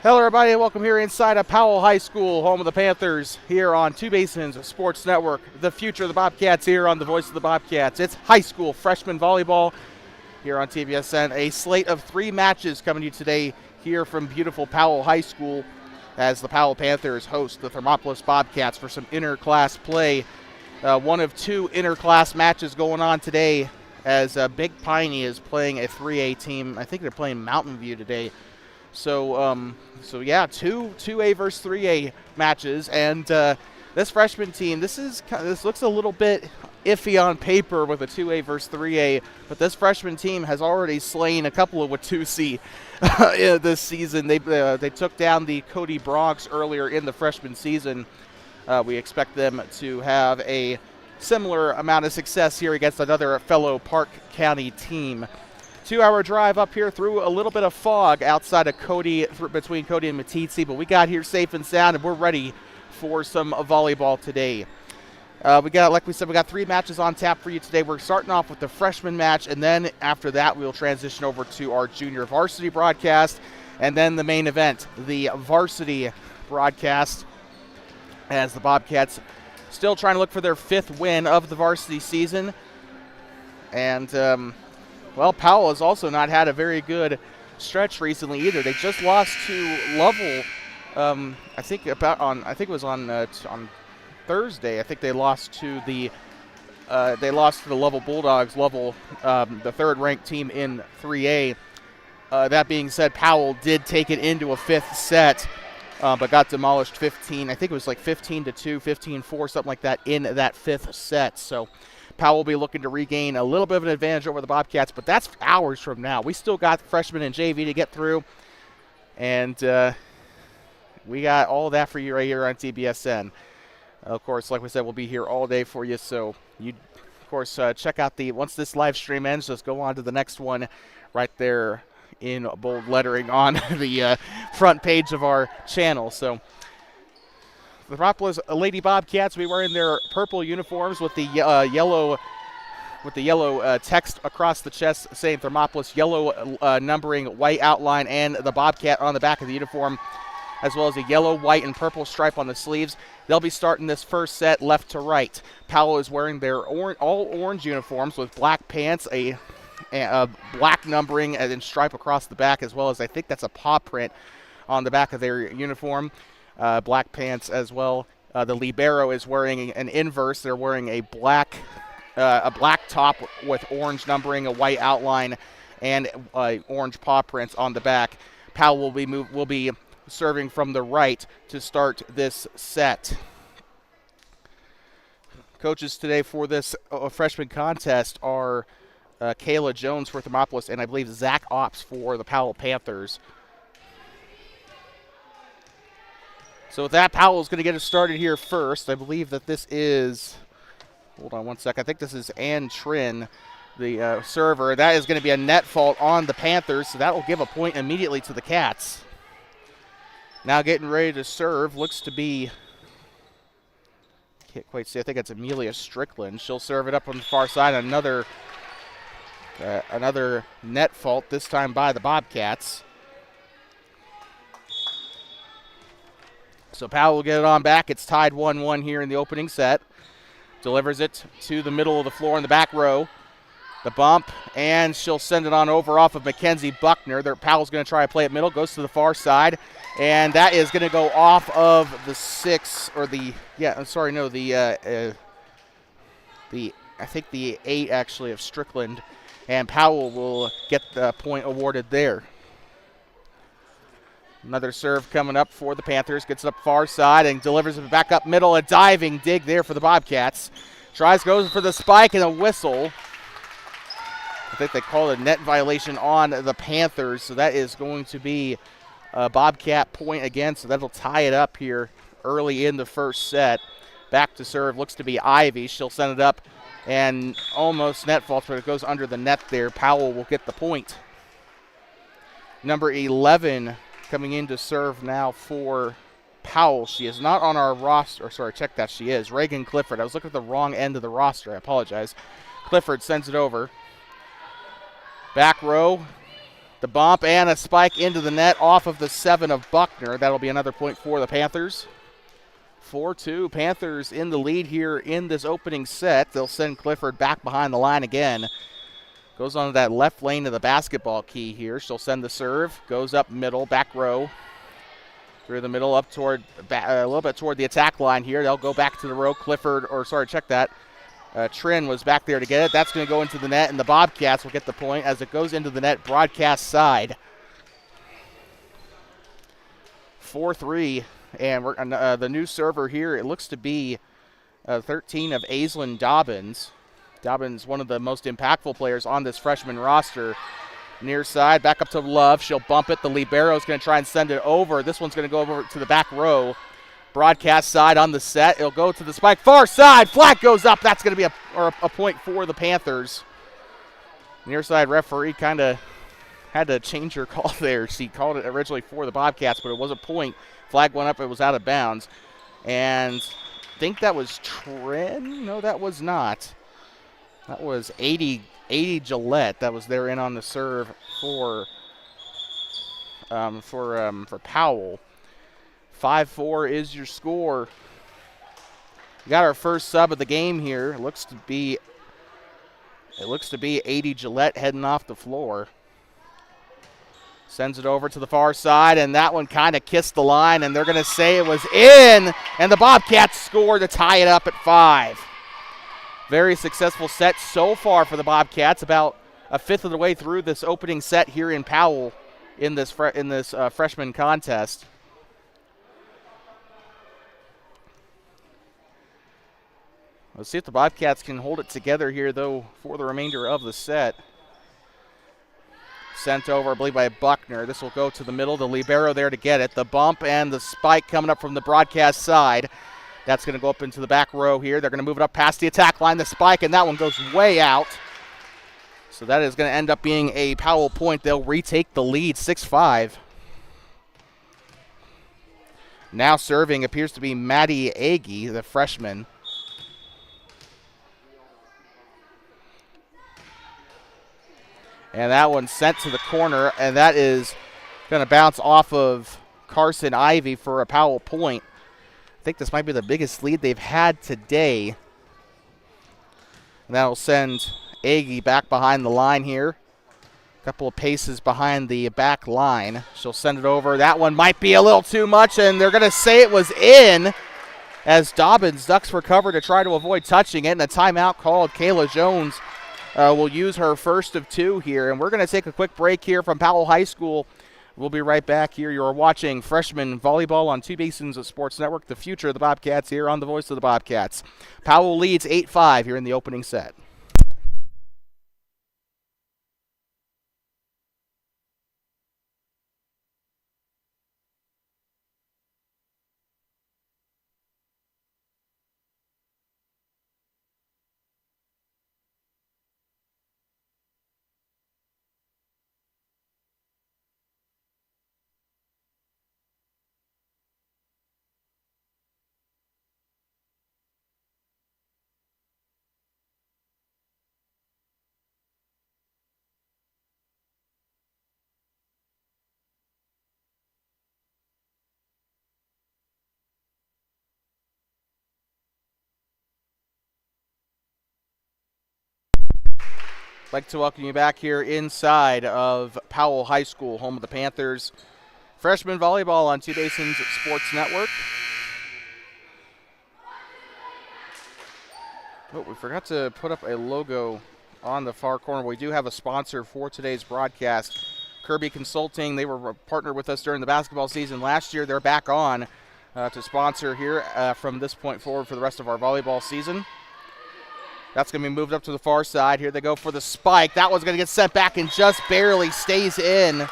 Hello, everybody, and welcome here inside of Powell High School, home of the Panthers, here on Two Basins Sports Network. The future of the Bobcats here on the Voice of the Bobcats. It's high school freshman volleyball here on TVSN. A slate of 3 matches coming to you today here from beautiful Powell High School as the Powell Panthers host the Thermopolis Bobcats for some inter-class play. One of 2 inter-class matches going on today as Big Piney is playing a 3A team. I think they're playing Mountain View today. So yeah, 2A versus 3A matches, and this freshman team, this looks a little bit iffy on paper with a 2A versus 3A, but this freshman team has already slain a couple of a 2C this season. They took down the Cody Bronx earlier in the freshman season. We expect them to have a similar amount of success here against another fellow Park County team. 2-hour drive up here through a little bit of fog outside of Cody, between Cody and Meeteetse, but we got here safe and sound, and we're ready for some volleyball today. Like we said, we got 3 matches on tap for you today. We're starting off with the freshman match, and then after that, we'll transition over to our junior varsity broadcast, and then the main event, the varsity broadcast, as the Bobcats still trying to look for their 5th win of the varsity season. And well, Powell has also not had a very good stretch recently either. They just lost to Lovell. I think it was on Thursday. I think they lost to the Lovell Bulldogs. Lovell, the 3rd-ranked team in 3A. That being said, Powell did take it into a 5th set, but got demolished 15. I think it was like 15-2, 15-4, something like that in that 5th set. So Powell will be looking to regain a little bit of an advantage over the Bobcats, but that's hours from now. We still got freshmen and JV to get through, and we got all that for you right here on TBSN. Of course, like we said, we'll be here all day for you, so you, of course, check out once this live stream ends, just go on to the next one right there in bold lettering on the front page of our channel. So the Thermopolis Lady Bobcats, we wearing their purple uniforms with the yellow text across the chest saying Thermopolis, yellow numbering, white outline, and the Bobcat on the back of the uniform, as well as a yellow, white, and purple stripe on the sleeves. They'll be starting this first set left to right. Powell is wearing their all orange uniforms with black pants, a black numbering and stripe across the back, as well as I think that's a paw print on the back of their uniform. Black pants as well. The libero is wearing an inverse. They're wearing a black top with orange numbering, a white outline, and orange paw prints on the back. Powell will be serving from the right to start this set. Coaches today for this freshman contest are Kayla Jones for Thermopolis and I believe Zach Ops for the Powell Panthers. So with that, Powell's going to get us started here first. I believe that this is, hold on one sec, I think this is Ann Trin, the server. That is going to be a net fault on the Panthers, so that will give a point immediately to the Cats. Now getting ready to serve, looks to be, can't quite see, I think it's Amelia Strickland. She'll serve it up on the far side. Another net fault, this time by the Bobcats. So Powell will get it on back. It's tied 1-1 here in the opening set. Delivers it to the middle of the floor in the back row. The bump, and she'll send it on over off of Mackenzie Buckner. Powell's going to try to play it middle, goes to the far side, and that is going to go off of the 6, or the, yeah, I'm sorry, no, I think the 8 actually of Strickland, and Powell will get the point awarded there. Another serve coming up for the Panthers. Gets it up far side and delivers it back up middle. A diving dig there for the Bobcats. Goes for the spike and a whistle. I think they called a net violation on the Panthers, so that is going to be a Bobcat point again, so that'll tie it up here early in the first set. Back to serve, looks to be Ivy. She'll send it up and almost net fault, but it goes under the net there. Powell will get the point. Number 11 coming in to serve now for Powell. She is not on our roster. Sorry, check that. She is. Reagan Clifford. I was looking at the wrong end of the roster. I apologize. Clifford sends it over. Back row. The bump and a spike into the net off of the 7 of Buckner. That'll be another point for the Panthers. 4-2, Panthers in the lead here in this opening set. They'll send Clifford back behind the line again. Goes on to that left lane of the basketball key here. She'll send the serve. Goes up middle, back row. Through the middle, up toward a little bit toward the attack line here. They'll go back to the row. Trin was back there to get it. That's going to go into the net, and the Bobcats will get the point as it goes into the net, broadcast side. 4-3, and we're the new server here. It looks to be 13 of Aislinn Dobbins. Dobbins, one of the most impactful players on this freshman roster. Near side, back up to Love. She'll bump it. The libero's going to try and send it over. This one's going to go over to the back row. Broadcast side on the set. It'll go to the spike. Far side. Flag goes up. That's going to be a point for the Panthers. Near side referee kind of had to change her call there. She called it originally for the Bobcats, but it was a point. Flag went up. It was out of bounds. And I think that was Trin. No, that was not. That was 80 Gillette. That was there in on the serve for Powell. 5-4 is your score. We got our first sub of the game here. It looks to be 80 Gillette heading off the floor. Sends it over to the far side, and that one kind of kissed the line, and they're going to say it was in, and the Bobcats score to tie it up at 5. Very successful set so far for the Bobcats. About a fifth of the way through this opening set here in Powell in this freshman contest. Let's see if the Bobcats can hold it together here, though, for the remainder of the set. Sent over, I believe, by Buckner. This will go to the middle. The libero there to get it. The bump and the spike coming up from the broadcast side. That's going to go up into the back row here. They're going to move it up past the attack line. The spike, and that one goes way out. So that is going to end up being a Powell point. They'll retake the lead, 6-5. Now serving appears to be Maddie Agee, the freshman. And that one sent to the corner, and that is going to bounce off of Carson Ivy for a Powell point. I think this might be the biggest lead they've had today. And that'll send Agee back behind the line here. A couple of paces behind the back line. She'll send it over. That one might be a little too much, and they're going to say it was in as Dobbins ducks for cover to try to avoid touching it, and a timeout called. Kayla Jones will use her first of 2 here. And we're going to take a quick break here from Powell High School. We'll be right back here. You're watching freshman volleyball on Two Basins Sports Network, the future of the Bobcats here on the Voice of the Bobcats. Powell leads 8-5 here in the opening set. I'd like to welcome you back here inside of Powell High School, home of the Panthers. Freshman volleyball on Two Basins Sports Network. Oh, we forgot to put up a logo on the far corner. We do have a sponsor for today's broadcast, Kirby Consulting. They were partnered with us during the basketball season last year. They're back on to sponsor here from this point forward for the rest of our volleyball season. That's going to be moved up to the far side. Here they go for the spike. That one's going to get sent back and just barely stays in.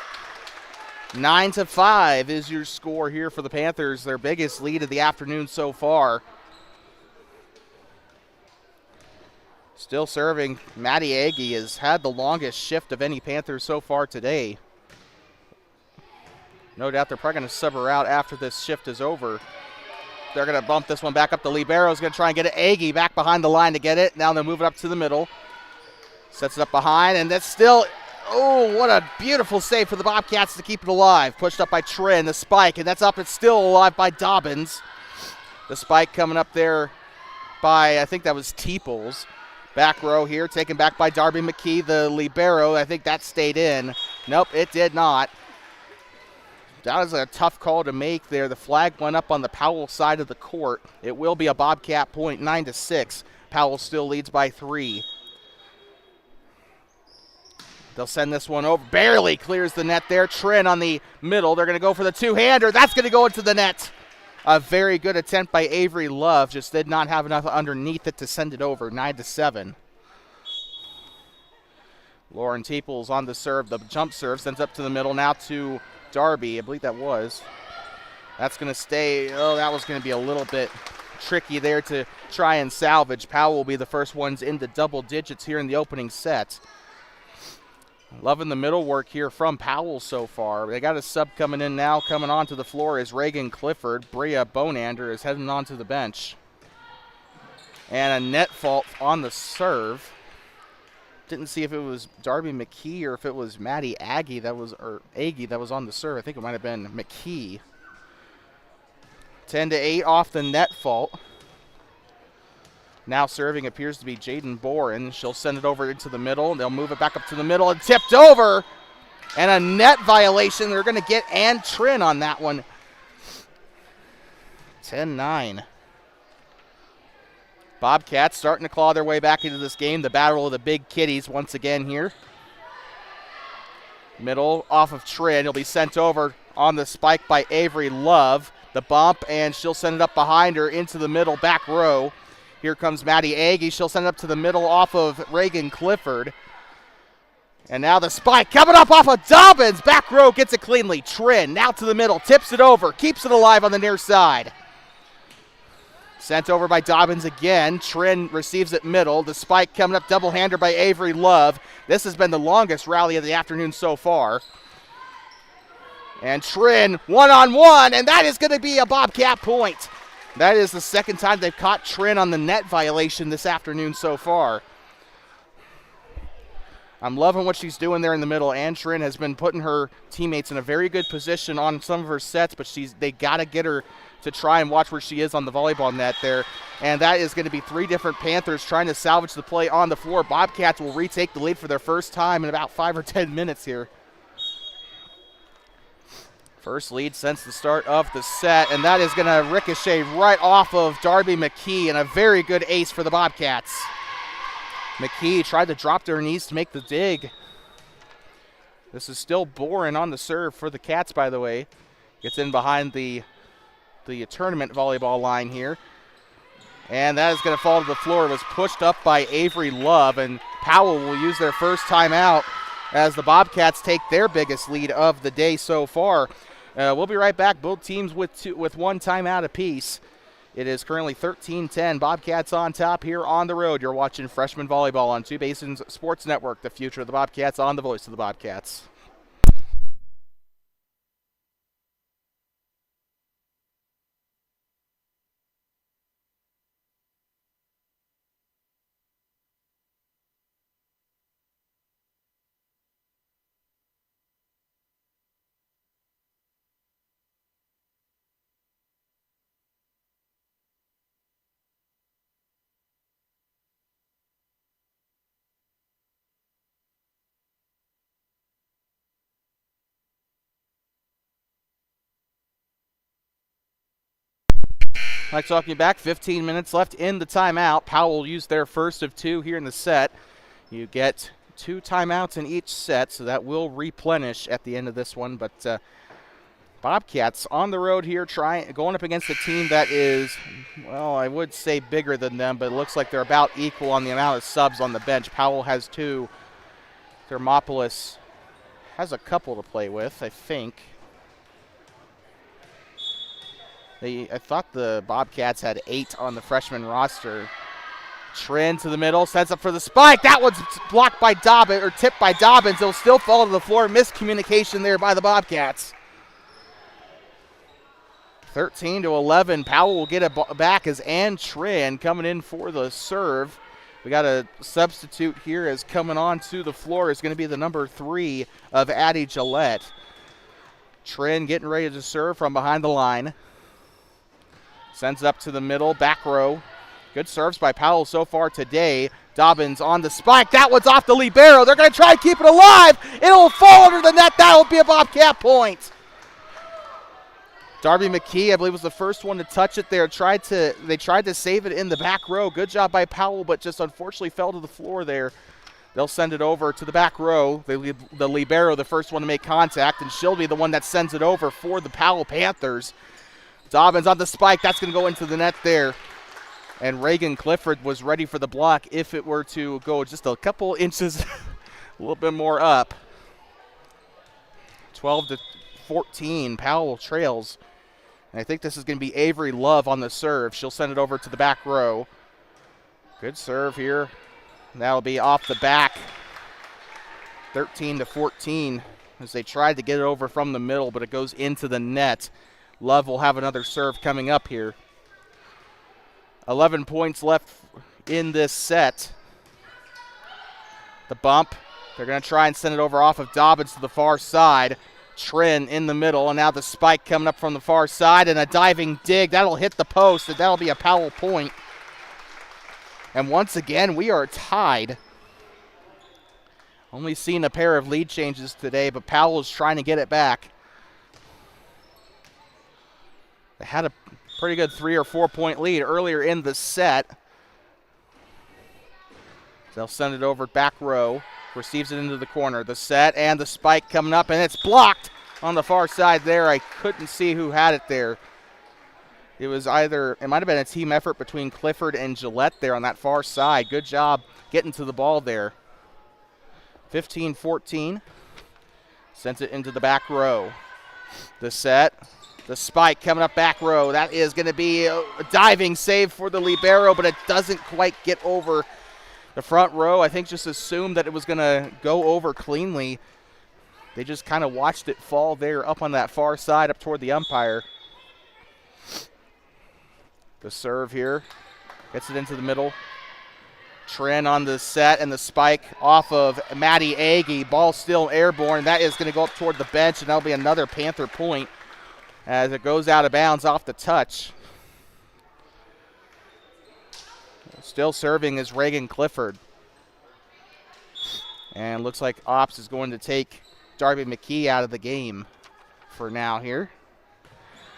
9-5 is your score here for the Panthers, their biggest lead of the afternoon so far. Still serving, Maddie Agee has had the longest shift of any Panthers so far today. No doubt they're probably going to sub her out after this shift is over. They're going to bump this one back up. The libero is going to try and get it. Agee back behind the line to get it. Now they'll move it up to the middle. Sets it up behind, and that's still Oh, what a beautiful save for the Bobcats to keep it alive. Pushed up by Trin, the spike, and that's up. It's still alive by Dobbins. The spike coming up there by, I think that was Teeples. Back row here, taken back by Darby McKee, the libero. I think that stayed in. Nope, it did not. That was a tough call to make there. The flag went up on the Powell side of the court. It will be a Bobcat point, 9-6. Powell still leads by 3. They'll send this one over. Barely clears the net there. Trin on the middle. They're going to go for the two-hander. That's going to go into the net. A very good attempt by Avery Love. Just did not have enough underneath it to send it over. 9-7. Lauren Teeples on the serve. The jump serve sends up to the middle. Now to Darby. I believe that was. That's going to stay. Oh, that was going to be a little bit tricky there to try and salvage. Powell will be the first ones into double digits here in the opening set. Loving the middle work here from Powell so far. They got a sub coming in now. Coming onto the floor is Reagan Clifford. Brea Bonander is heading onto the bench. And a net fault on the serve. Didn't see if it was Darby McKee or if it was Maddie Aggie that was on the serve. I think it might have been McKee. 10-8 off the net fault. Now serving appears to be Jaden Boren. She'll send it over into the middle. They'll move it back up to the middle and tipped over. And a net violation. They're going to get Ann Trin on that one. 10-9. Bobcats starting to claw their way back into this game. The battle of the big kitties once again here. Middle off of Trin. He'll be sent over on the spike by Avery Love. The bump, and she'll send it up behind her into the middle back row. Here comes Maddie Aggie. She'll send it up to the middle off of Reagan Clifford. And now the spike coming up off of Dobbins. Back row gets it cleanly. Trin now to the middle. Tips it over. Keeps it alive on the near side. Sent over by Dobbins again. Trin receives it middle. The spike coming up double-hander by Avery Love. This has been the longest rally of the afternoon so far. And Trin one-on-one, and that is going to be a Bobcat point. That is the second time they've caught Trin on the net violation this afternoon so far. I'm loving what she's doing there in the middle. Ann Trin has been putting her teammates in a very good position on some of her sets, but they got to get her to try and watch where she is on the volleyball net there. And that is going to be 3 different Panthers trying to salvage the play on the floor. Bobcats will retake the lead for their first time in about 5 or 10 minutes here. First lead since the start of the set, and that is going to ricochet right off of Darby McKee, and a very good ace for the Bobcats. McKee tried to drop to her knees to make the dig. This is still Boren on the serve for the Cats, by the way. Gets in behind the tournament volleyball line here. And that is going to fall to the floor. It was pushed up by Avery Love, and Powell will use their first timeout as the Bobcats take their biggest lead of the day so far. We'll be right back. Both teams with one timeout apiece. It is currently 13-10. Bobcats on top here on the road. You're watching Freshman Volleyball on Two Basins Sports Network. The future of the Bobcats on the voice of the Bobcats. Like talking back, 15 minutes left in the timeout. Powell will use their first of 2 here in the set. You get 2 timeouts in each set, so that will replenish at the end of this one. But Bobcats on the road here, going up against a team that is, well, I would say bigger than them, but it looks like they're about equal on the amount of subs on the bench. Powell has 2. Thermopolis has a couple to play with, I think. I thought the Bobcats had 8 on the freshman roster. Trin to the middle, sets up for the spike. That one's blocked by Dobbins, or tipped by Dobbins. It'll still fall to the floor. Miscommunication there by the Bobcats. 13-11. Powell will get it back as Ann Trin coming in for the serve. We got a substitute here as coming on to the floor is going to be the number 3 of Addie Gillette. Trin getting ready to serve from behind the line. Sends it up to the middle, back row. Good serves by Powell so far today. Dobbins on the spike. That one's off the libero. They're going to try and keep it alive. It'll fall under the net. That will be a Bobcat point. Darby McKee, I believe, was the first one to touch it there. They tried to save it in the back row. Good job by Powell, but just unfortunately fell to the floor there. They'll send it over to the back row. The libero, the first one to make contact, and she'll be the one that sends it over for the Powell Panthers. Dobbins on the spike. That's going to go into the net there. And Reagan Clifford was ready for the block if it were to go just a couple inches, a little bit more up. 12-14, Powell trails. And I think this is going to be Avery Love on the serve. She'll send it over to the back row. Good serve here. That'll be off the back. 13-14 as they tried to get it over from the middle, but it goes into the net. Love will have another serve coming up here. 11 points left in this set. The bump. They're going to try and send it over off of Dobbins to the far side. Trin in the middle, and now the spike coming up from the far side, and a diving dig. That'll hit the post, and that'll be a Powell point. And once again, we are tied. Only seen a pair of lead changes today, but Powell is trying to get it back. They had a pretty good 3 or 4 point lead earlier in the set. They'll send it over back row. Receives it into the corner. The set and the spike coming up, and it's blocked on the far side there. I couldn't see who had it there. It might have been a team effort between Clifford and Gillette there on that far side. Good job getting to the ball there. 15-14. Sends it into the back row. The set. The spike coming up back row. That is going to be a diving save for the libero, but it doesn't quite get over the front row. I think just assumed that it was going to go over cleanly. They just kind of watched it fall there up on that far side up toward the umpire. The serve here. Gets it into the middle. Trin on the set and the spike off of Maddie Agee. Ball still airborne. That is going to go up toward the bench, and that'll be another Panther point as it goes out of bounds off the touch. Still serving is Reagan Clifford. And looks like Ops is going to take Darby McKee out of the game for now here.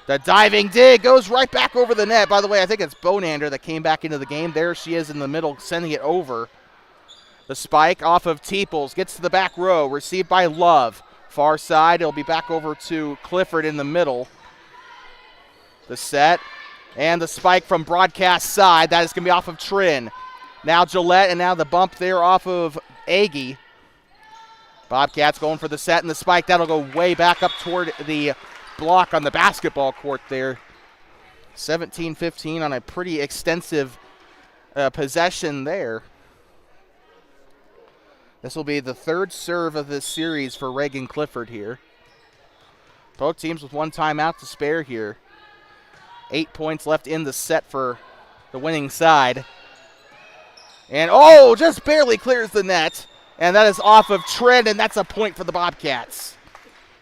The diving dig goes right back over the net. By the way, I think it's Bonander that came back into the game. There she is in the middle, sending it over. The spike off of Teeples. Gets to the back row. Received by Love. Far side, it'll be back over to Clifford in the middle. The set. And the spike from broadcast side. That is going to be off of Trin. Now Gillette, and now the bump there off of Agee. Bobcats going for the set and the spike. That'll go way back up toward the block on the basketball court there. 17-15 on a pretty extensive possession there. This will be the third serve of this series for Reagan Clifford here. Both teams with one timeout to spare here. 8 points left in the set for the winning side. And, just barely clears the net. And that is off of Trin, and that's a point for the Bobcats.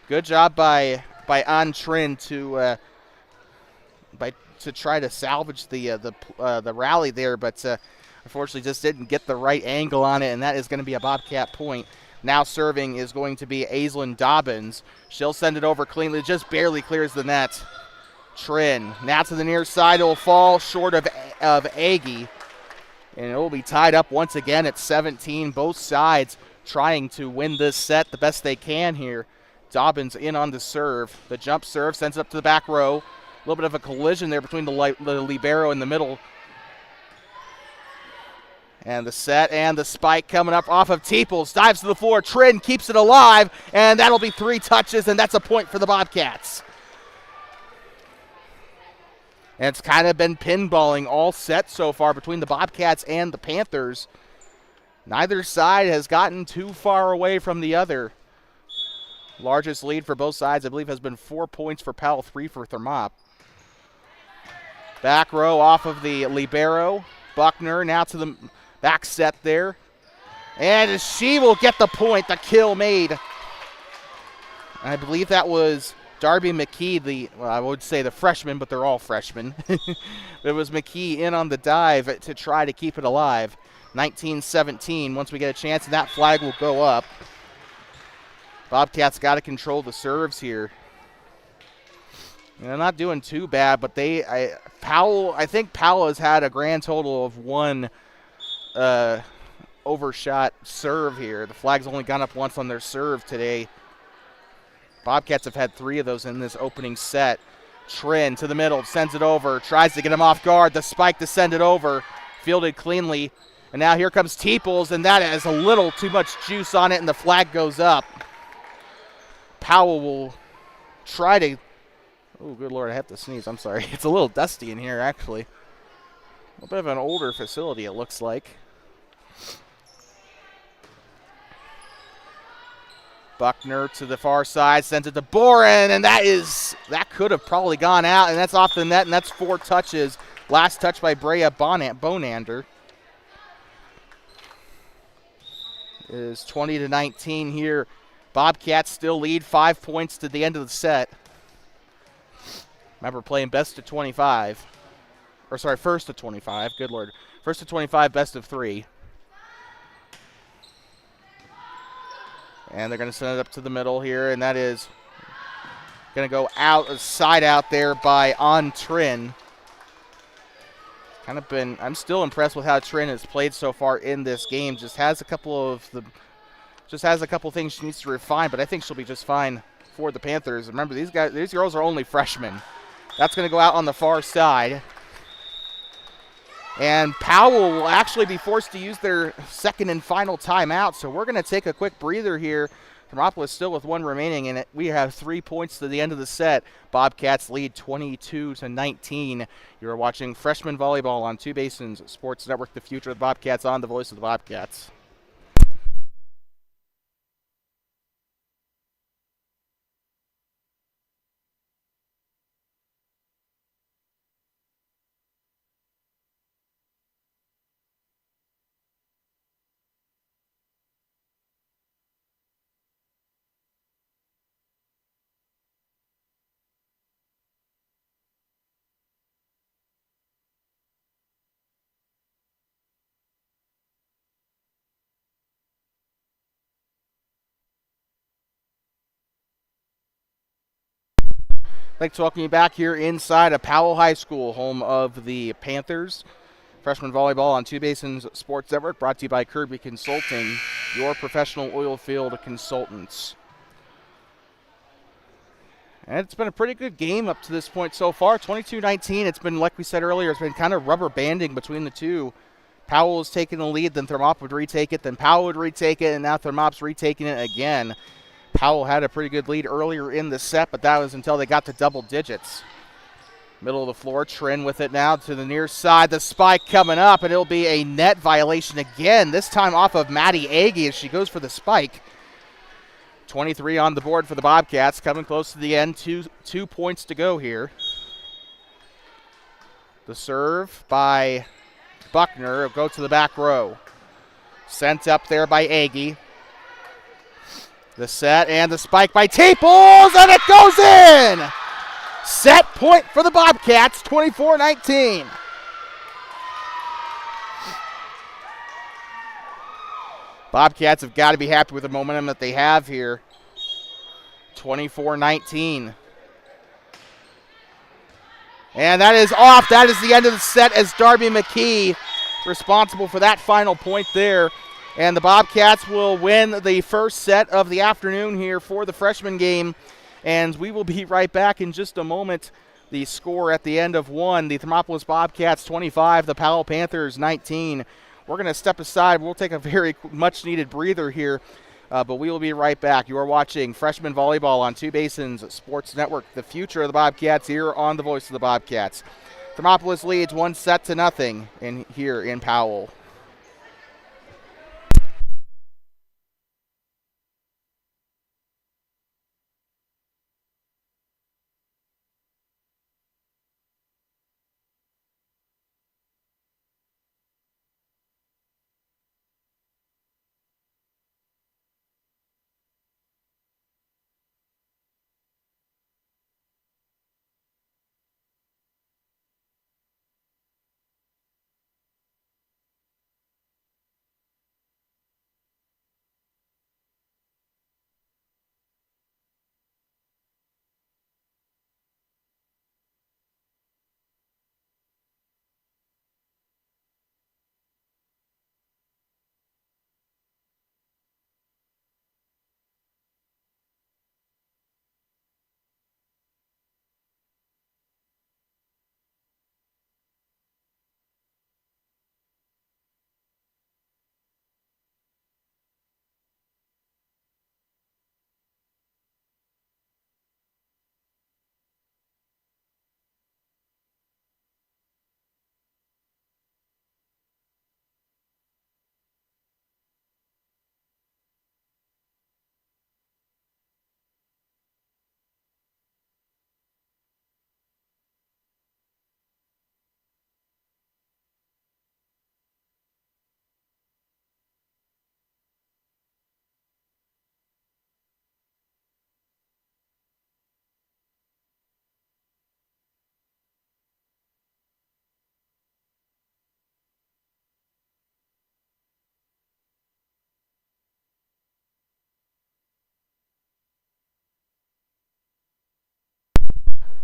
Good job by An Trin to try to salvage the rally there, but unfortunately just didn't get the right angle on it, and that is going to be a Bobcat point. Now serving is going to be Aislinn Dobbins. She'll send it over cleanly, just barely clears the net. Trin, now to the near side, it will fall short of Agee. And it will be tied up once again at 17. Both sides trying to win this set the best they can here. Dobbins in on the serve. The jump serve sends it up to the back row. A little bit of a collision there between the libero in the middle. And the set and the spike coming up off of Teeples. Dives to the floor. Trin keeps it alive. And that'll be 3 touches, and that's a point for the Bobcats. And it's kind of been pinballing all set so far between the Bobcats and the Panthers. Neither side has gotten too far away from the other. Largest lead for both sides, I believe, has been 4 points for Powell, 3 for Thermop. Back row off of the libero. Buckner now to the Back set there. And she will get the point, the kill made. I believe that was Darby McKee, I would say the freshman, but they're all freshmen. It was McKee in on the dive to try to keep it alive. 19-17, once we get a chance, and that flag will go up. Bobcats got to control the serves here. And they're not doing too bad, but I think Powell has had a grand total of one overshot serve here. The flag's only gone up once on their serve today. Bobcats have had 3 of those in this opening set. Trin to the middle, sends it over, tries to get him off guard. The spike to send it over, fielded cleanly. And now here comes Teeples, and that has a little too much juice on it, and the flag goes up. Powell will try to, oh, good Lord, I have to sneeze. I'm sorry. It's a little dusty in here, actually. A bit of an older facility, it looks like. Buckner to the far side, sends it to Boren, and that could have probably gone out, and that's off the net, and that's 4 touches. Last touch by Brea Bonander. It is 20-19 here. Bobcats still lead 5 points to the end of the set. Remember, playing best of 25. Or sorry, first of 25. Good Lord. First of 25, best of 3. And they're going to send it up to the middle here, and that is going to go side out there by Trin. I'm still impressed with how Trin has played so far in this game. Just has a couple things she needs to refine, but I think she'll be just fine for the Panthers. Remember, these girls are only freshmen. That's going to go out on the far side. And Powell will actually be forced to use their second and final timeout, so we're going to take a quick breather here. Thermopolis still with 1 remaining, and we have 3 points to the end of the set. Bobcats lead 22-19. You're watching Freshman Volleyball on Two Basins Sports Network, the future of the Bobcats on the voice of the Bobcats. I'd like to welcome you back here inside of Powell High School, home of the Panthers. Freshman Volleyball on Two Basins Sports Network, brought to you by Kirby Consulting, your professional oil field consultants. And it's been a pretty good game up to this point so far. 22-19. It's been, like we said earlier, it's been kind of rubber banding between the two. Powell was taking the lead, then Thermop would retake it, then Powell would retake it, and now Thermop's retaking it again. Powell had a pretty good lead earlier in the set, but that was until they got to double digits. Middle of the floor, Trin with it now to the near side. The spike coming up, and it'll be a net violation again, this time off of Maddie Agee as she goes for the spike. 23 on the board for the Bobcats, coming close to the end. 2 points to go here. The serve by Buckner will go to the back row. Sent up there by Agee. The set and the spike by Teeples, and it goes in! Set point for the Bobcats, 24-19. Bobcats have got to be happy with the momentum that they have here. 24-19. And that is off. That is the end of the set as Darby McKee responsible for that final point there. And the Bobcats will win the first set of the afternoon here for the freshman game. And we will be right back in just a moment. The score at the end of 1, the Thermopolis Bobcats 25, the Powell Panthers 19. We're going to step aside. We'll take a very much-needed breather here, but we will be right back. You are watching Freshman Volleyball on Two Basins Sports Network, the future of the Bobcats here on the voice of the Bobcats. Thermopolis leads 1-0 here in Powell.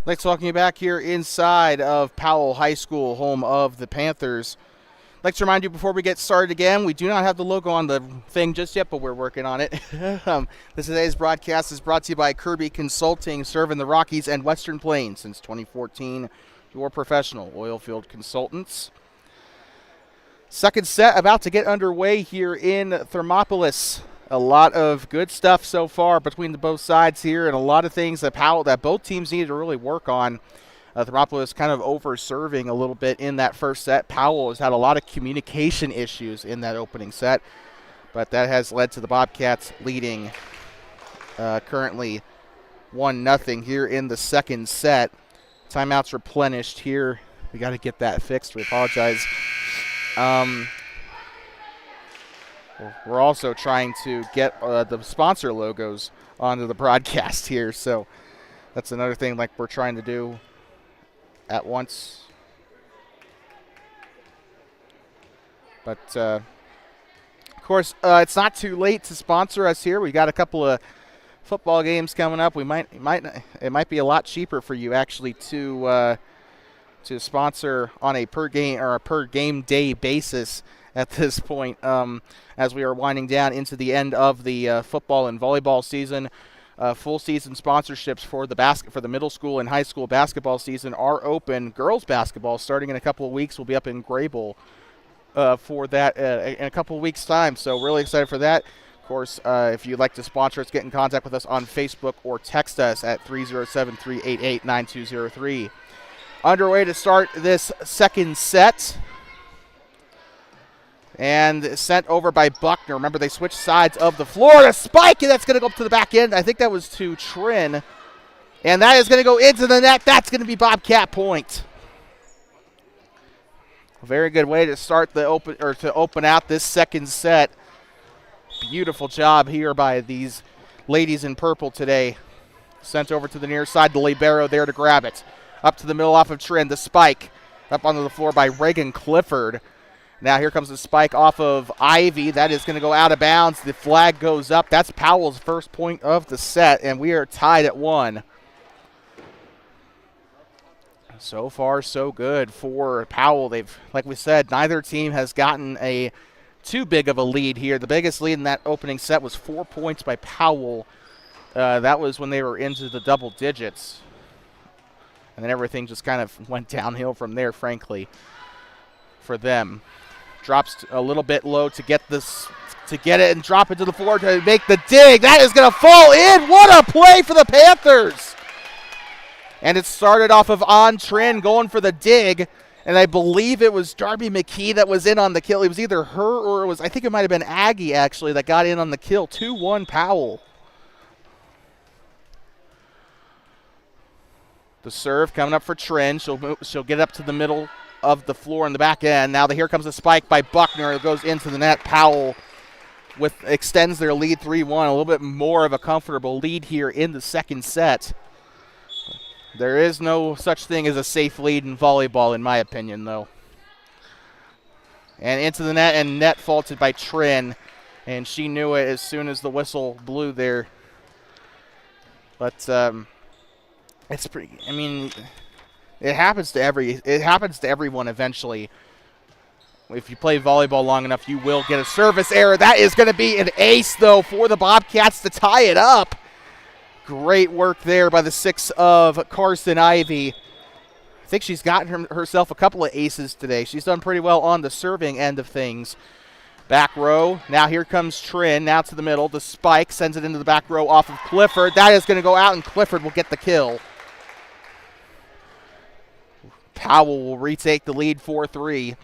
Let's welcome you back here inside of Powell High School, home of the Panthers. I'd like to remind you before we get started again, we do not have the logo on the thing just yet, but we're working on it. Today's broadcast is brought to you by Kirby Consulting, serving the Rockies and Western Plains since 2014. Your professional oilfield consultants. Second set about to get underway here in Thermopolis. A lot of good stuff so far between the both sides here, and a lot of things that both teams need to really work on. Thermopolis kind of over-serving a little bit in that first set. Powell has had a lot of communication issues in that opening set, but that has led to the Bobcats leading currently 1-0 here in the second set. Timeouts replenished here. We got to get that fixed. We apologize. We're also trying to get the sponsor logos onto the broadcast here, so that's another thing like we're trying to do at once. But of course, it's not too late to sponsor us here. We got a couple of football games coming up. It might be a lot cheaper for you actually to sponsor on a per game or a per game day basis at this point, as we are winding down into the end of the football and volleyball season. Full season sponsorships for the middle school and high school basketball season are open. Girls basketball starting in a couple of weeks will be up in Grable for that in a couple of weeks' time. So really excited for that. Of course, if you'd like to sponsor us, get in contact with us on Facebook or text us at 307-388-9203. Underway to start this second set. And sent over by Buckner. Remember, they switched sides of the floor. A spike, and that's going to go up to the back end. I think that was to Trin. And that is going to go into the net. That's going to be Bobcat point. A very good way to start to open out this second set. Beautiful job here by these ladies in purple today. Sent over to the near side. The libero there to grab it. Up to the middle off of Trin. The spike up onto the floor by Reagan Clifford. Now here comes the spike off of Ivy. That is going to go out of bounds. The flag goes up. That's Powell's first point of the set, and we are tied at 1. So far, so good for Powell. Like we said, neither team has gotten too big of a lead here. The biggest lead in that opening set was 4 points by Powell. That was when they were into the double digits. And then everything just kind of went downhill from there, frankly, for them. Drops a little bit low to get it and drop it to the floor to make the dig. That is going to fall in. What a play for the Panthers. And it started off of On Trin going for the dig. And I believe it was Darby McKee that was in on the kill. It was either her or I think it might have been Aggie actually that got in on the kill. 2-1 Powell. The serve coming up for Trin. She'll get up to the middle of the floor in the back end. Now here comes a spike by Buckner. It goes into the net. Powell extends their lead 3-1. A little bit more of a comfortable lead here in the second set. There is no such thing as a safe lead in volleyball, in my opinion, though. And into the net, and net faulted by Trin. And she knew it as soon as the whistle blew there. But it's pretty, I mean, it happens to everyone eventually. If you play volleyball long enough, you will get a service error. That is going to be an ace, though, for the Bobcats to tie it up. Great work there by the 6 of Carson Ivy. I think she's gotten herself a couple of aces today. She's done pretty well on the serving end of things. Back row. Now here comes Trin. Now to the middle. The spike sends it into the back row off of Clifford. That is going to go out, and Clifford will get the kill. Powell will retake the lead 4-3.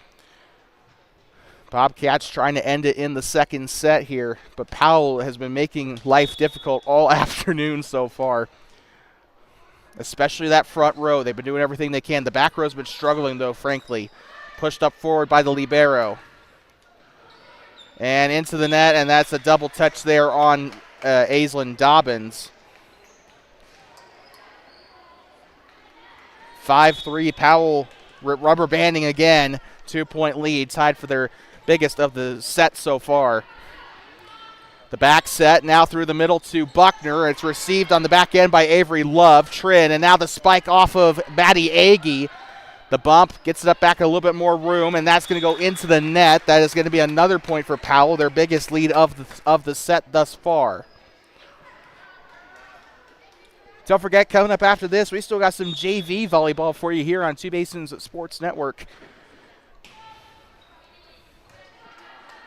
Bobcats trying to end it in the second set here, but Powell has been making life difficult all afternoon so far, especially that front row. They've been doing everything they can. The back row's been struggling, though, frankly. Pushed up forward by the libero. And into the net, and that's a double touch there on Aislinn Dobbins. 5-3, Powell rubber banding again. 2-point lead, tied for their biggest of the set so far. The back set now through the middle to Buckner. It's received on the back end by Avery Love. Trin, and now the spike off of Maddie Agee. The bump gets it up back a little bit more room, and that's going to go into the net. That is going to be another point for Powell, their biggest lead of the set thus far. Don't forget, coming up after this, we still got some JV volleyball for you here on Two Basins Sports Network.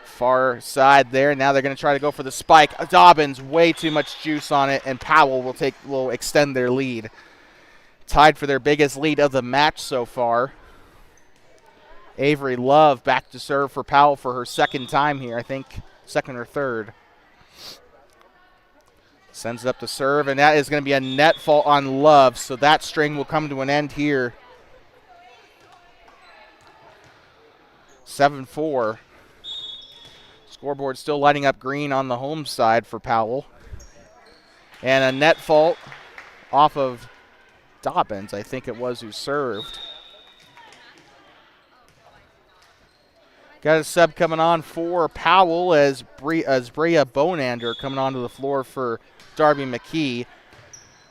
Far side there. Now they're going to try to go for the spike. Dobbins, way too much juice on it, and Powell will extend their lead. Tied for their biggest lead of the match so far. Avery Love back to serve for Powell for her second time here, I think second or third. Sends it up to serve, and that is going to be a net fault on Love, so that string will come to an end here. 7-4. Scoreboard still lighting up green on the home side for Powell. And a net fault off of Dobbins, I think it was, who served. Got a sub coming on for Powell as Bria Bonander coming onto the floor for Darby McKee.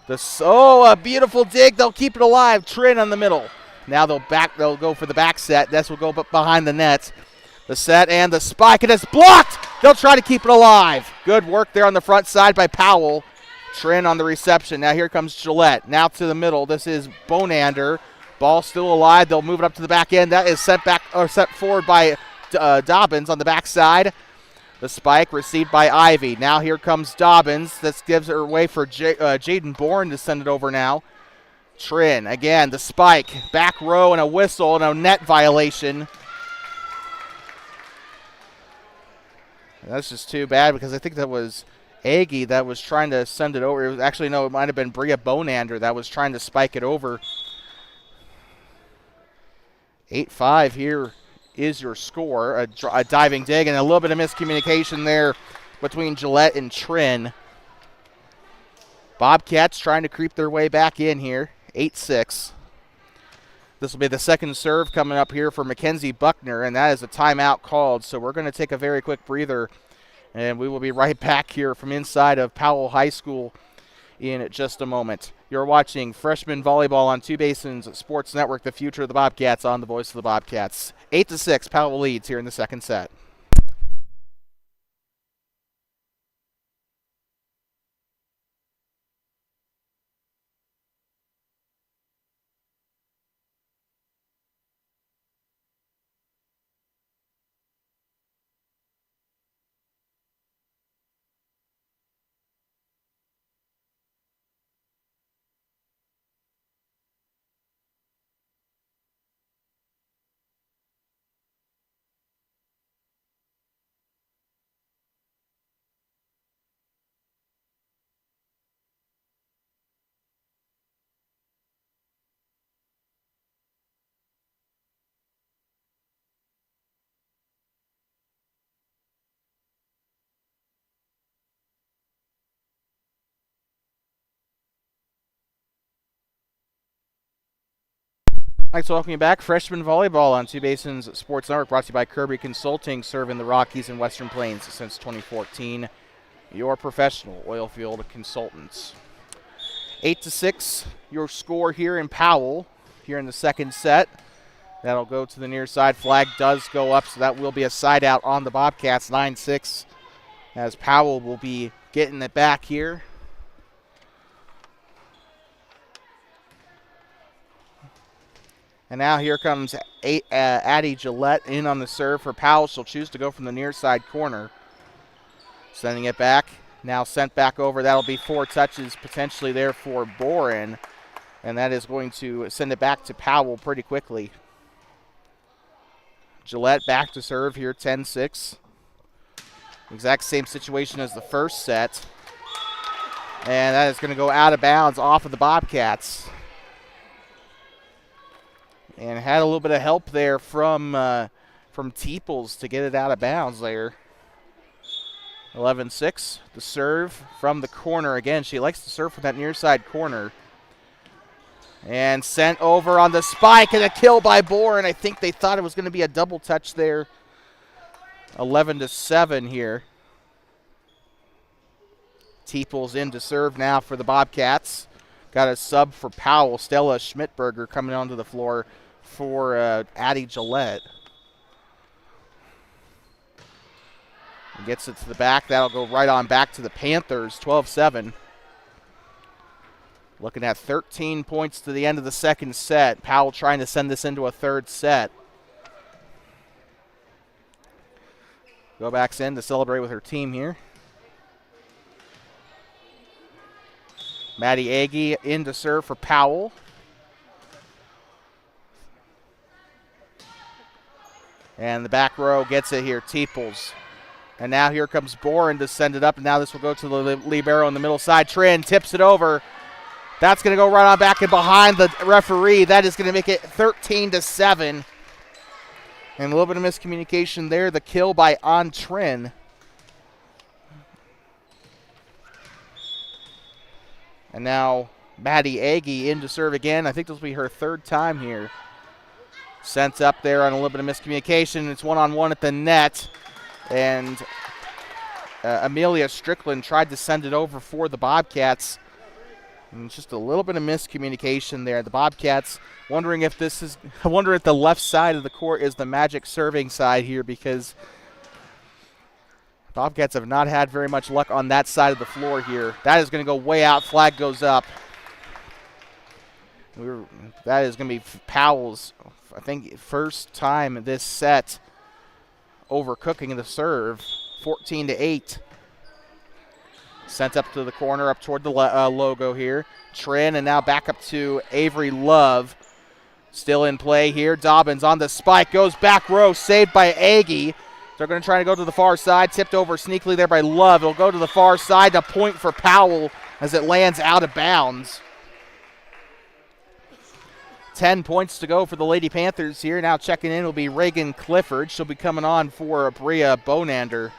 A beautiful dig. They'll keep it alive. Trin on the middle. Now they'll go for the back set. This will go behind the net. The set and the spike, and it's blocked. They'll try to keep it alive. Good work there on the front side by Powell. Trin on the reception. Now here comes Gillette. Now to the middle. This is Bonander. Ball still alive. They'll move it up to the back end. That is set forward by Dobbins on the back side. The spike received by Ivy. Now here comes Dobbins. This gives her away for Jaden Bourne to send it over now. Trin, again, the spike. Back row and a whistle and a net violation. That's just too bad because I think that was Agee that was trying to send it over. It was actually, no, it might have been Bria Bonander that was trying to spike it over. 8-5 here is your score. A diving dig and a little bit of miscommunication there between Gillette and Trin. Bobcats trying to creep their way back in here. 8-6. This will be the second serve coming up here for Mackenzie Buckner, and that is a timeout called. So we're going to take a very quick breather, and we will be right back here from inside of Powell High School in just a moment. You're watching Freshman Volleyball on Two Basins Sports Network, the future of the Bobcats on the voice of the Bobcats. 8-6, Powell leads here in the second set. Thanks for welcoming you back. Freshman Volleyball on Two Basins Sports Network, brought to you by Kirby Consulting, serving the Rockies and Western Plains since 2014. Your professional oil field consultants. 8-6, your score here in Powell, here in the second set. That'll go to the near side. Flag does go up, so that will be a side out on the Bobcats. 9-6, as Powell will be getting it back here. And now here comes Addie Gillette in on the serve for Powell. She'll choose to go from the near side corner. Sending it back. Now sent back over. That'll be 4 touches potentially there for Boren. And that is going to send it back to Powell pretty quickly. Gillette back to serve here, 10-6. Exact same situation as the first set. And that is going to go out of bounds off of the Bobcats. And had a little bit of help there from Teeples to get it out of bounds there. 11-6, the serve from the corner. Again, she likes to serve from that near side corner. And sent over on the spike, and a kill by Bourne. I think they thought it was going to be a double touch there. 11-7 here. Teeples in to serve now for the Bobcats. Got a sub for Powell. Stella Schmidberger coming onto the floor for Addie Gillette. Gets it to the back. That'll go right on back to the Panthers, 12-7. Looking at 13 points to the end of the second set. Powell trying to send this into a third set. Go backs in to celebrate with her team here. Maddie Agee in to serve for Powell. And the back row gets it here, Teeples. And now here comes Boren to send it up, and now this will go to the libero in the middle side. Trin tips it over. That's going to go right on back and behind the referee. That is going to make it 13-7. And a little bit of miscommunication there. The kill by On Trin. And now Maddie Agee in to serve again. I think this will be her third time here. Sent up there on a little bit of miscommunication. It's one-on-one at the net. And Amelia Strickland tried to send it over for the Bobcats. And just a little bit of miscommunication there. The Bobcats wondering if I wonder if the left side of the court is the Magic serving side here, because Bobcats have not had very much luck on that side of the floor here. That is going to go way out. Flag goes up. That is going to be Powell's, I think, first time in this set overcooking the serve. 14-8. Sent up to the corner, up toward the logo here. Trin, and now back up to Avery Love. Still in play here. Dobbins on the spike. Goes back row. Saved by Agee. They're going to try to go to the far side. Tipped over sneakily there by Love. It'll go to the far side. A point for Powell as it lands out of bounds. 10 points to go for the Lady Panthers here. Now checking in will be Reagan Clifford. She'll be coming on for Bria Bonander.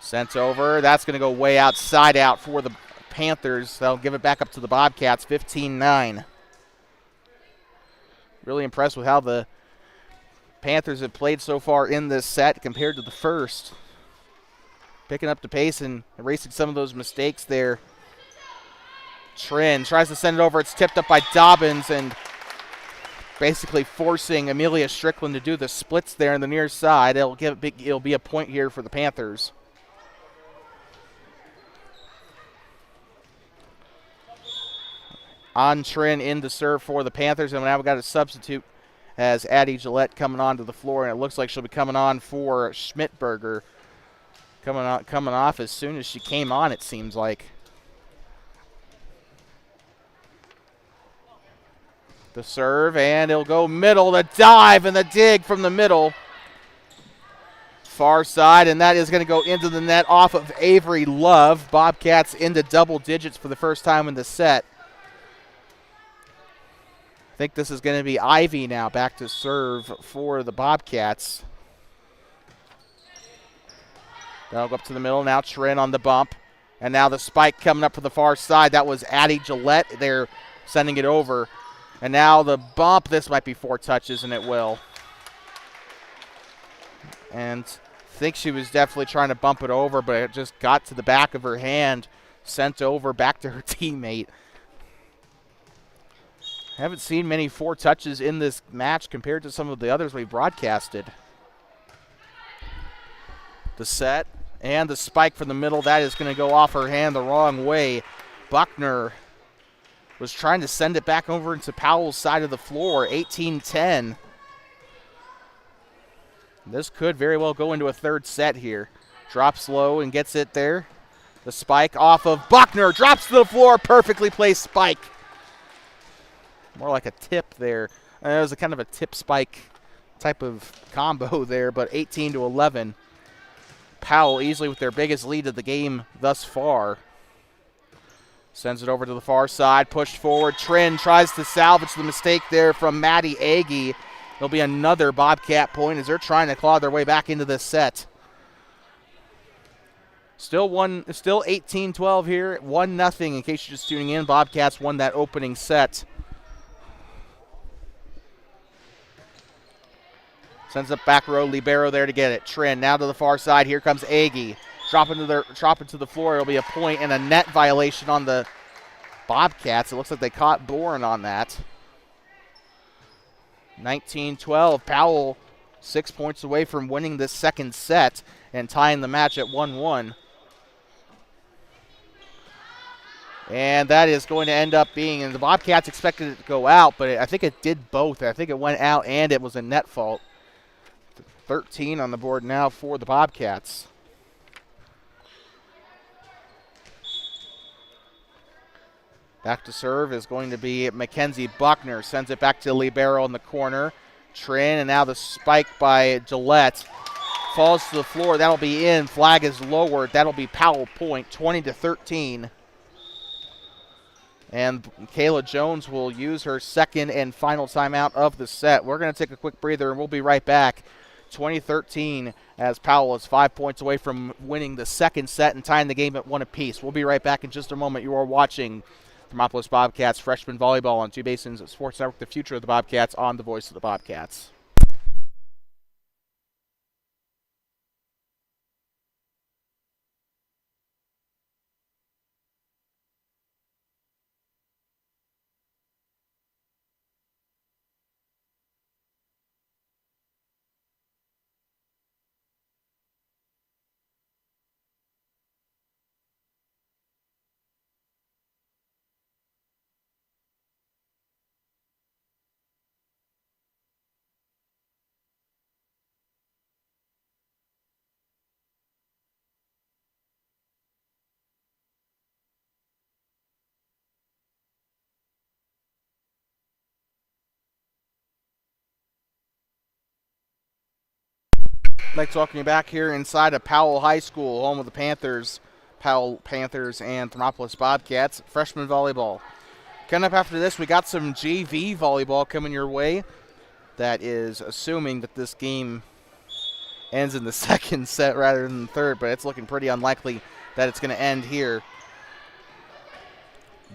Sent over. That's going to go way outside out for the Panthers. They'll give it back up to the Bobcats, 15-9. Really impressed with how the Panthers have played so far in this set compared to the first. Picking up the pace and erasing some of those mistakes there. Trin tries to send it over. It's tipped up by Dobbins and basically forcing Amelia Strickland to do the splits there in the near side. It'll be a point here for the Panthers. On Trin in to serve for the Panthers, and now we've got a substitute as Addie Gillette coming onto the floor, and it looks like she'll be coming on for Schmidberger. Coming off as soon as she came on, it seems like. The serve, and it'll go middle. The dive and the dig from the middle. Far side, and that is going to go into the net off of Avery Love. Bobcats into double digits for the first time in the set. I think this is going to be Ivy now back to serve for the Bobcats. That'll go up to the middle. Now Trin on the bump. And now the spike coming up for the far side. That was Addie Gillette. They're sending it over. And now the bump. This might be 4 touches, and it will. And I think she was definitely trying to bump it over, but it just got to the back of her hand. Sent over back to her teammate. Haven't seen many 4 touches in this match compared to some of the others we've broadcasted. The set and the spike from the middle. That is going to go off her hand the wrong way. Buckner was trying to send it back over into Powell's side of the floor. 18-10. This could very well go into a third set here. Drops low and gets it there. The spike off of Buckner. Drops to the floor. Perfectly placed spike. More like a tip there. It was a kind of a tip spike type of combo there, but 18-11. Powell easily with their biggest lead of the game thus far. Sends it over to the far side, pushed forward. Trin tries to salvage the mistake there from Maddie Agee. There'll be another Bobcat point as they're trying to claw their way back into this set. Still 18-12 here, 1-0 in case you're just tuning in. Bobcats won that opening set. Sends it back row, libero there to get it. Trin now to the far side. Here comes Agee. Drop into the floor. It'll be a point and a net violation on the Bobcats. It looks like they caught Boren on that. 19-12. Powell 6 points away from winning this second set and tying the match at 1-1. And that is going to end up being, and the Bobcats expected it to go out, but I think it did both. I think it went out and it was a net fault. 13 on the board now for the Bobcats. Back to serve is going to be Mackenzie Buckner. Sends it back to libero in the corner. Trin, and now the spike by Gillette. Falls to the floor. That'll be in. Flag is lowered. That'll be Powell point, 20-13. And Kayla Jones will use her second and final timeout of the set. We're going to take a quick breather, and we'll be right back. 20-13 as Powell is 5 points away from winning the second set and tying the game at 1 apiece. We'll be right back in just a moment. You are watching Thermopolis Bobcats freshman volleyball on Two Basins Sports Network, the future of the Bobcats on the voice of the Bobcats. Like talking you back here inside of Powell High School, home of the Panthers, Powell Panthers and Thermopolis Bobcats, freshman volleyball. Coming up after this, we got some JV volleyball coming your way. That is assuming that this game ends in the second set rather than the third, but it's looking pretty unlikely that it's going to end here.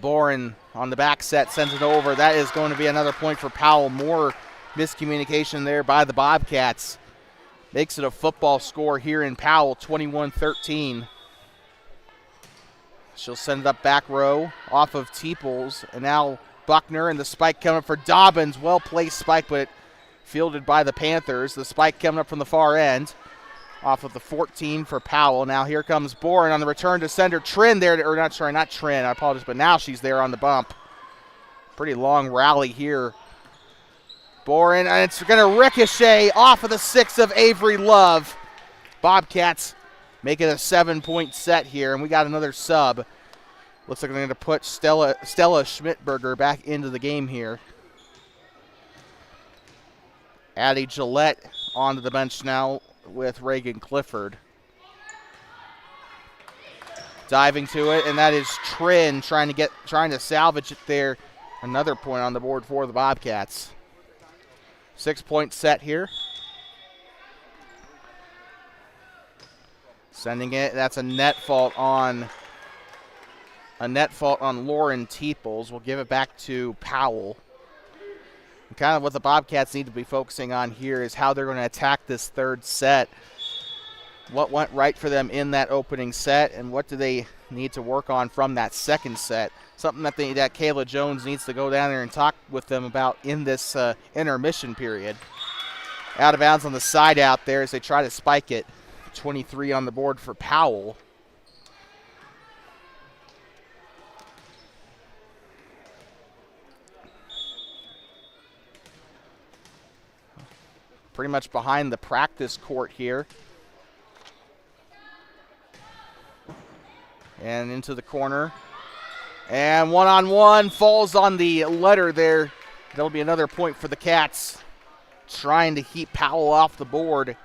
Boren on the back set sends it over. That is going to be another point for Powell. More miscommunication there by the Bobcats. Makes it a football score here in Powell, 21-13. She'll send it up back row off of Teeples. And now Buckner and the spike coming up for Dobbins. Well-placed spike, but fielded by the Panthers. The spike coming up from the far end off of the 14 for Powell. Now here comes Boren on the return to sender. Trin there, or not Trin, I apologize, but now she's there on the bump. Pretty long rally here. Boren, and it's going to ricochet off of the 6 of Avery Love. Bobcats make it a 7-point set here, and we got another sub. Looks like they're going to put Stella Schmidberger back into the game here. Addie Gillette onto the bench now with Reagan Clifford. Diving to it, and that is Trin trying to salvage it there. Another point on the board for the Bobcats. 6-point set here. Sending it. That's a net fault on Lauren Teeples. We'll give it back to Powell. And kind of what the Bobcats need to be focusing on here is how they're going to attack this third set. What went right for them in that opening set, and what do they need to work on from that second set? Something that Kayla Jones needs to go down there and talk with them about in this intermission period. Out of bounds on the side out there as they try to spike it. 23 on the board for Powell. Pretty much behind the practice court here. And into the corner. And one-on-one falls on the letter there. That'll be another point for the Cats. Trying to keep Powell off the board.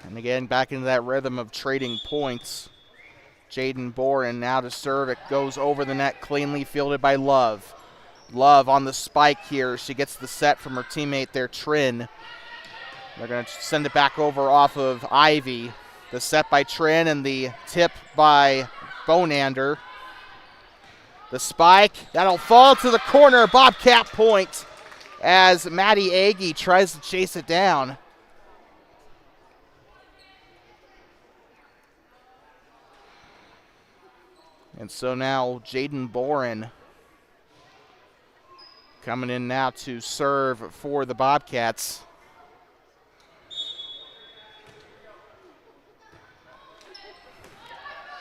And again, back into that rhythm of trading points. Jaden Boren now to serve. It goes over the net, cleanly fielded by Love. Love on the spike here. She gets the set from her teammate there, Trin. They're going to send it back over off of Ivy. The set by Trin and the tip by Bonander. The spike, that'll fall to the corner. Bobcat point. as Maddie Agee tries to chase it down. And so now Jaden Boren coming in now to serve for the Bobcats.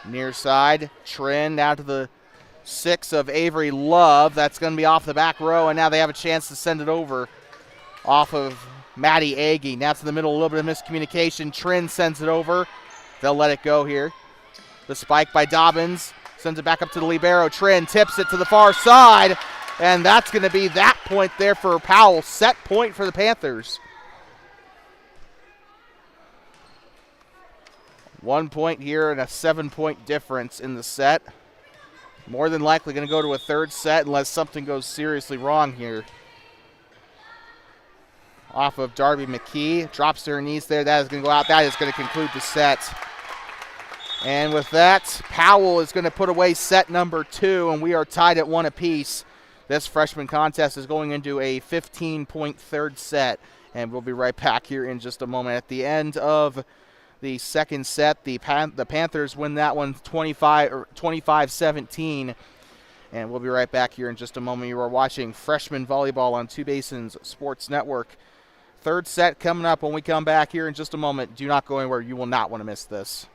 Near side, Trin out to the 6 of Avery Love. That's going to be off the back row, and now they have a chance to send it over off of Maddie Agee. Now to the middle, a little bit of miscommunication. Trin sends it over. They'll let it go here. The spike by Dobbins sends it back up to the libero. Trin tips it to the far side, and that's going to be that point there for Powell. Set point for the Panthers. 1 point here and a 7-point difference in the set. More than likely going to go to a third set unless something goes seriously wrong here. Off of Darby McKee. Drops to her knees there. That is going to go out. That is going to conclude the set. And with that, Powell is going to put away set number 2, and we are tied at 1 apiece. This freshman contest is going into a 15-point third set, and we'll be right back here in just a moment. At the end of the second set, the Panthers win that one 25-17, and we'll be right back here in just a moment. You are watching Freshman Volleyball on Two Basins Sports Network. Third set coming up when we come back here in just a moment. Do not go anywhere. You will not want to miss this.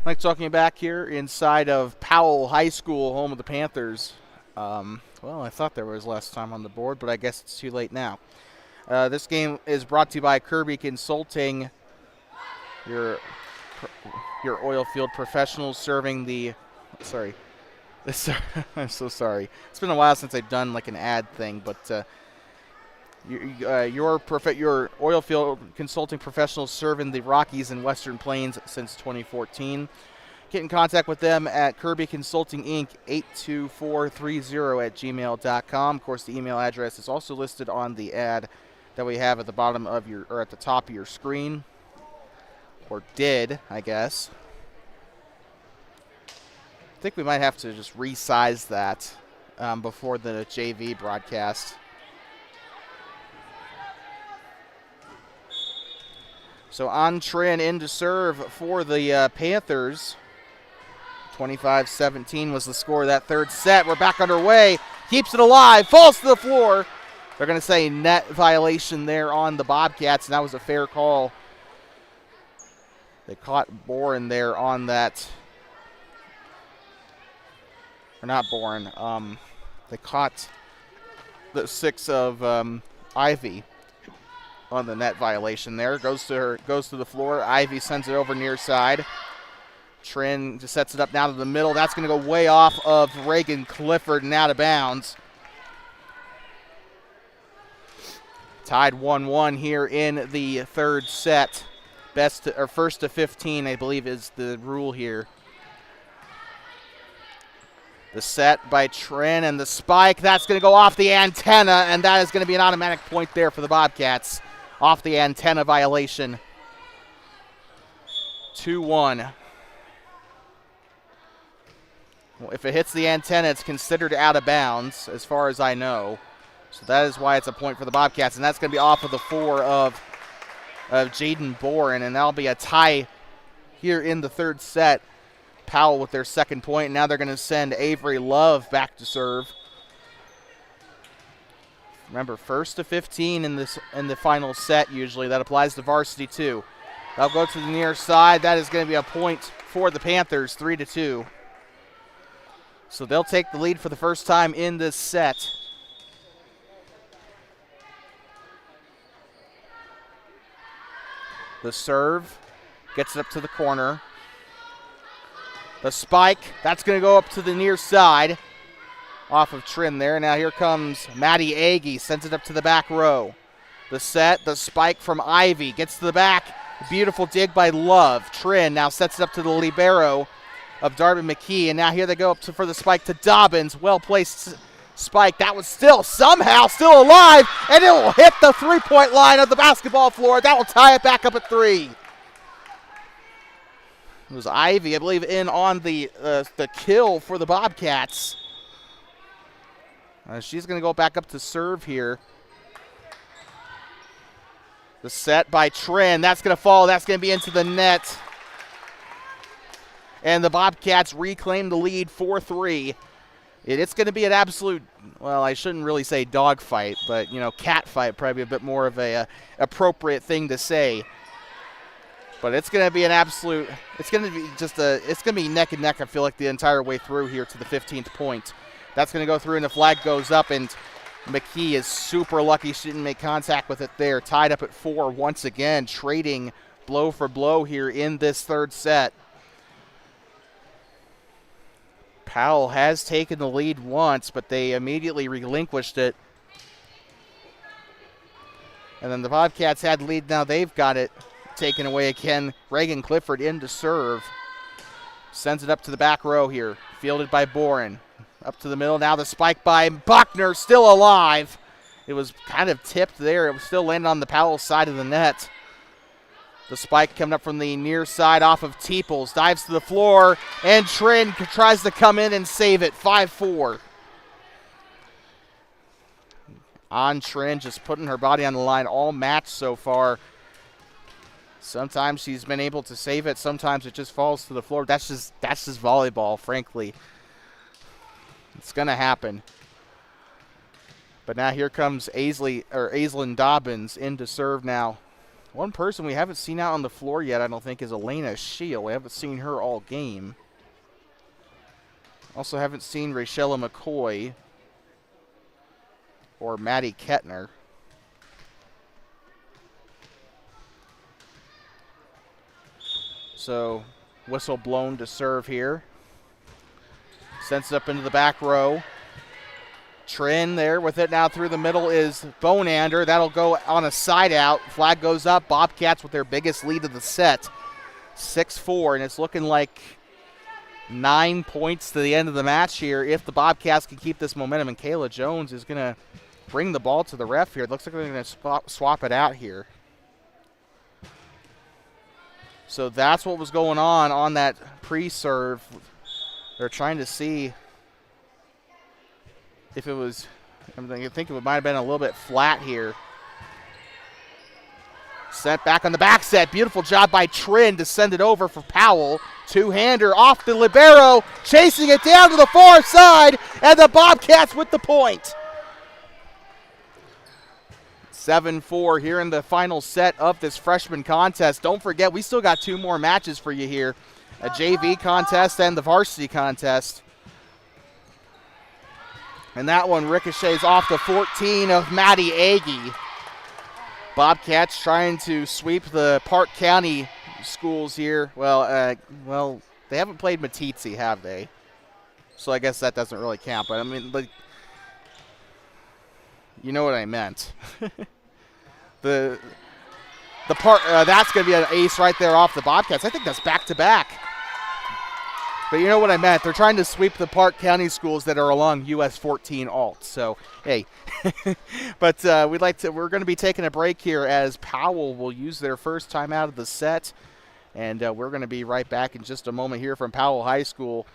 Like talking back here inside of Powell High School, home of the Panthers. Well, I thought there was less time on the board, but I guess it's too late now. This game is brought to you by Kirby Consulting, your oil field professionals serving the. Sorry, I'm so sorry. It's been a while since I've done like an ad thing, but. Your oil field consulting professionals serving the Rockies and Western Plains since 2014. Get in contact with them at Kirby Consulting Inc. 82430@gmail.com. Of course, the email address is also listed on the ad that we have at the bottom of your, or at the top of your screen, or did, I guess. I think we might have to just resize that before the JV broadcast. So on Trin in to serve for the Panthers. 25-17 was the score of that third set. We're back underway. Keeps it alive. Falls to the floor. They're going to say net violation there on the Bobcats, and that was a fair call. They caught Boren there on that. Or not Boren. They caught the 6 of Ivy on the net violation there. Goes to the floor. Ivy sends it over near side. Trin just sets it up now to the middle. That's going to go way off of Reagan Clifford and out of bounds. Tied 1-1 here in the third set. First to 15, I believe, is the rule here. The set by Trin and the spike. That's going to go off the antenna, and that is going to be an automatic point there for the Bobcats. Off the antenna violation. 2-1. Well, if it hits the antenna, it's considered out of bounds, as far as I know. So that is why it's a point for the Bobcats, and that's going to be off of the 4 of Jaden Boren, and that'll be a tie here in the third set. Powell with their second point. Now they're going to send Avery Love back to serve. Remember, 1st to 15 in the final set usually. That applies to varsity too. They'll go to the near side. That is going to be a point for the Panthers, 3-2. So they'll take the lead for the first time in this set. The serve gets it up to the corner. The spike, that's going to go up to the near side. Off of Trin there. Now here comes Maddie Agee, sends it up to the back row. The set, the spike from Ivy, gets to the back. Beautiful dig by Love. Trin now sets it up to the libero of Darby McKee, and now here they go up for the spike to Dobbins. Well-placed spike. That was somehow still alive, and it will hit the three-point line of the basketball floor. That will tie it back up at 3. It was Ivy, I believe, in on the kill for the Bobcats. She's going to go back up to serve here. The set by Trin. That's going to fall. That's going to be into the net. And the Bobcats reclaim the lead 4-3. It's going to be an absolute, well, I shouldn't really say dogfight, but, cat fight, probably a bit more of a appropriate thing to say. But it's going to be an absolute, it's going to be neck and neck, I feel like, the entire way through here to the 15th point. That's going to go through, and the flag goes up, and McKee is super lucky she didn't make contact with it there. Tied up at 4 once again, trading blow for blow here in this third set. Powell has taken the lead once, but they immediately relinquished it. And then the Bobcats had the lead. Now they've got it taken away again. Reagan Clifford in to serve. Sends it up to the back row here. Fielded by Boren. Up to the middle. Now the spike by Buckner, still alive. It was kind of tipped there. It was still landing on the Powell side of the net. The spike coming up from the near side off of Teeples. Dives to the floor, and Trin tries to come in and save it. 5-4. On Trin, just putting her body on the line all match so far. Sometimes she's been able to save it. Sometimes it just falls to the floor. That's just volleyball, frankly. It's going to happen. But now here comes Aislinn Dobbins in to serve now. One person we haven't seen out on the floor yet, I don't think, is Elena Scheel. We haven't seen her all game. Also haven't seen Rachella McCoy or Maddie Kettner. So, whistle blown to serve here. Sends it up into the back row. Trin there with it now through the middle is Bonander. That'll go on a side out. Flag goes up. Bobcats with their biggest lead of the set. 6-4, and it's looking like 9 points to the end of the match here if the Bobcats can keep this momentum. And Kayla Jones is going to bring the ball to the ref here. It looks like they're going to swap it out here. So that's what was going on that pre-serve. They're trying to see if it was, I think it might have been a little bit flat here. Sent back on the back set. Beautiful job by Trin to send it over for Powell. Two-hander off the libero, chasing it down to the far side, and the Bobcats with the point. 7-4 here in the final set of this freshman contest. Don't forget, we still got 2 more matches for you here. A JV contest and the varsity contest. And that one ricochets off the 14 of Maddie Agee. Bobcats trying to sweep the Park County schools here. Well, they haven't played Matitsi, have they? So I guess that doesn't really count. But I mean, you know what I meant. the part that's going to be an ace right there off the Bobcats. I think that's back-to-back. But you know what I meant. They're trying to sweep the Park County schools that are along US 14 alt. So, hey. But we're going to be taking a break here as Powell will use their first time out of the set. And we're going to be right back in just a moment here from Powell High School.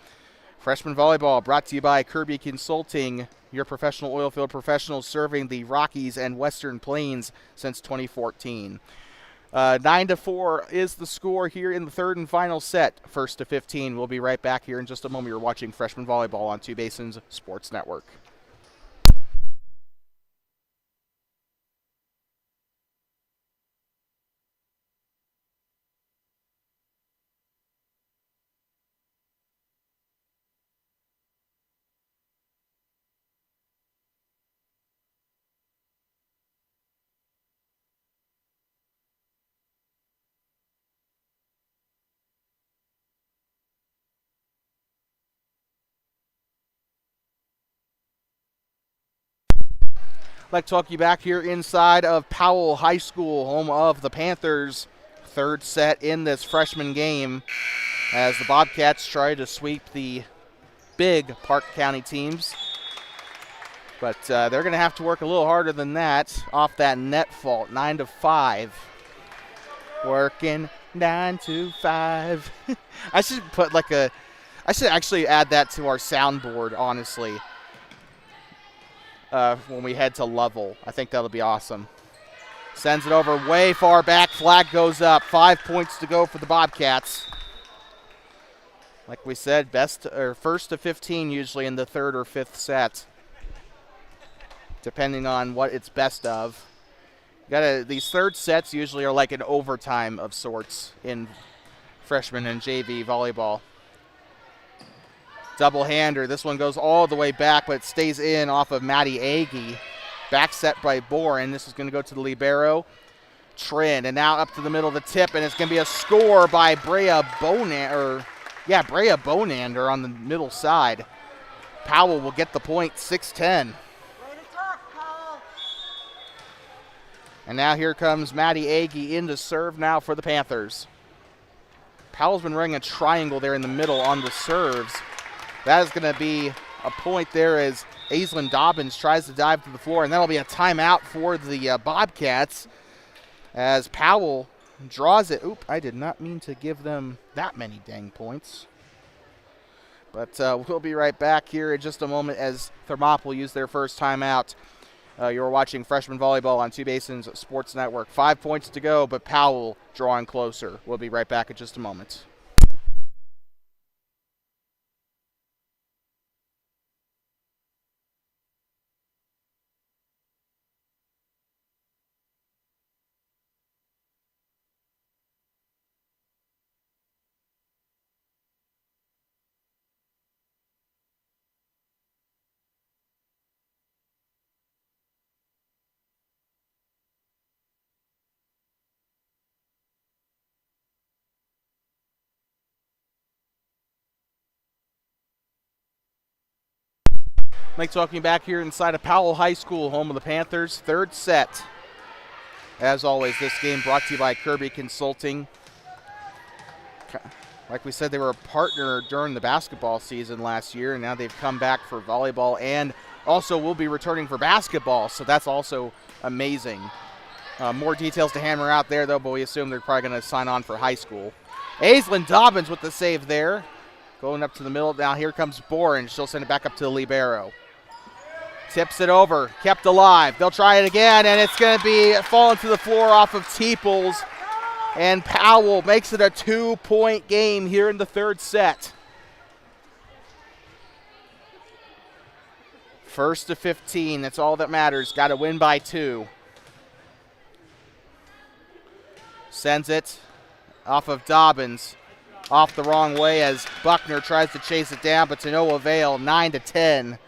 Freshman volleyball brought to you by Kirby Consulting, your professional oil field professionals serving the Rockies and Western Plains since 2014. 9-4 is the score here in the third and final set. 1-15. We'll be right back here in just a moment. You're watching Freshman Volleyball on Two Basins Sports Network. I'd like to talk you back here inside of Powell High School, home of the Panthers. Third set in this freshman game as the Bobcats try to sweep the big Park County teams. But they're going to have to work a little harder than that off that net fault. 9-5. Working 9 to 5. I should put I should actually add that to our soundboard, honestly. When we head to Lovell. I think that'll be awesome. Sends it over way far back. Flag goes up. 5 points to go for the Bobcats. Like we said, first to 15 usually in the third or fifth set, depending on what it's best of. These third sets usually are like an overtime of sorts in freshman and JV volleyball. Double-hander. This one goes all the way back, but it stays in off of Maddie Agee. Back set by Boren. This is going to go to the libero. Trin, and now up to the middle of the tip, and it's going to be a score by Brea Bonander on the middle side. Powell will get the point, 6-10. And now here comes Maddie Agee in to serve now for the Panthers. Powell's been running a triangle there in the middle on the serves. That is going to be a point there as Aislinn Dobbins tries to dive to the floor, and that'll be a timeout for the Bobcats as Powell draws it. Oop, I did not mean to give them that many dang points. But we'll be right back here in just a moment as Thermopolis use their first timeout. You're watching Freshman Volleyball on Two Basins Sports Network. 5 points to go, but Powell drawing closer. We'll be right back in just a moment. Mike talking back here inside of Powell High School, home of the Panthers. Third set. As always, this game brought to you by Kirby Consulting. Like we said, they were a partner during the basketball season last year, and now they've come back for volleyball and also will be returning for basketball, so that's also amazing. More details to hammer out there, though, but we assume they're probably going to sign on for high school. Aislinn Dobbins with the save there. Going up to the middle. Now here comes Boren. She'll send it back up to the libero. Tips it over. Kept alive. They'll try it again, and it's going to be falling to the floor off of Teeples. And Powell makes it a 2-point game here in the third set. 1-15. That's all that matters. Got to win by 2. Sends it off of Dobbins. Off the wrong way as Buckner tries to chase it down, but to no avail. 9-10.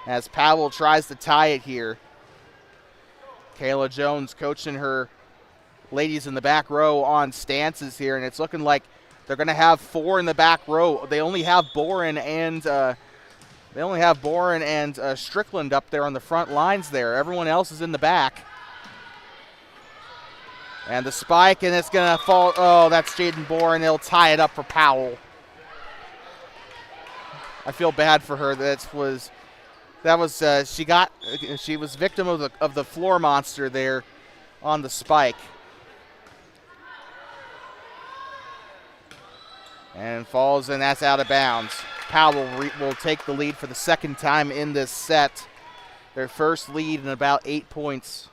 As Powell tries to tie it here. Kayla Jones coaching her ladies in the back row on stances here, and it's looking like they're going to have 4 in the back row. They only have Boren and Strickland up there on the front lines there. Everyone else is in the back. And the spike, and it's going to fall. Oh, that's Jaden Boren. They'll tie it up for Powell. I feel bad for her. She was victim of the floor monster there on the spike. And falls, and that's out of bounds. Powell will take the lead for the second time in this set. Their first lead in about 8 points.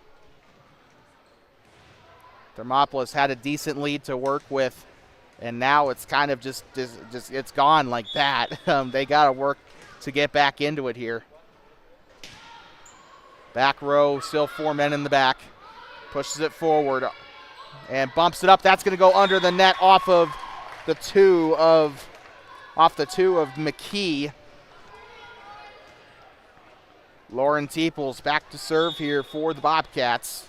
Thermopolis had a decent lead to work with, and now it's kind of just it's gone like that. They got to work to get back into it here. Back row, still 4 men in the back. Pushes it forward and bumps it up. That's going to go under the net off the two of McKee. Lauren Teeples back to serve here for the Bobcats.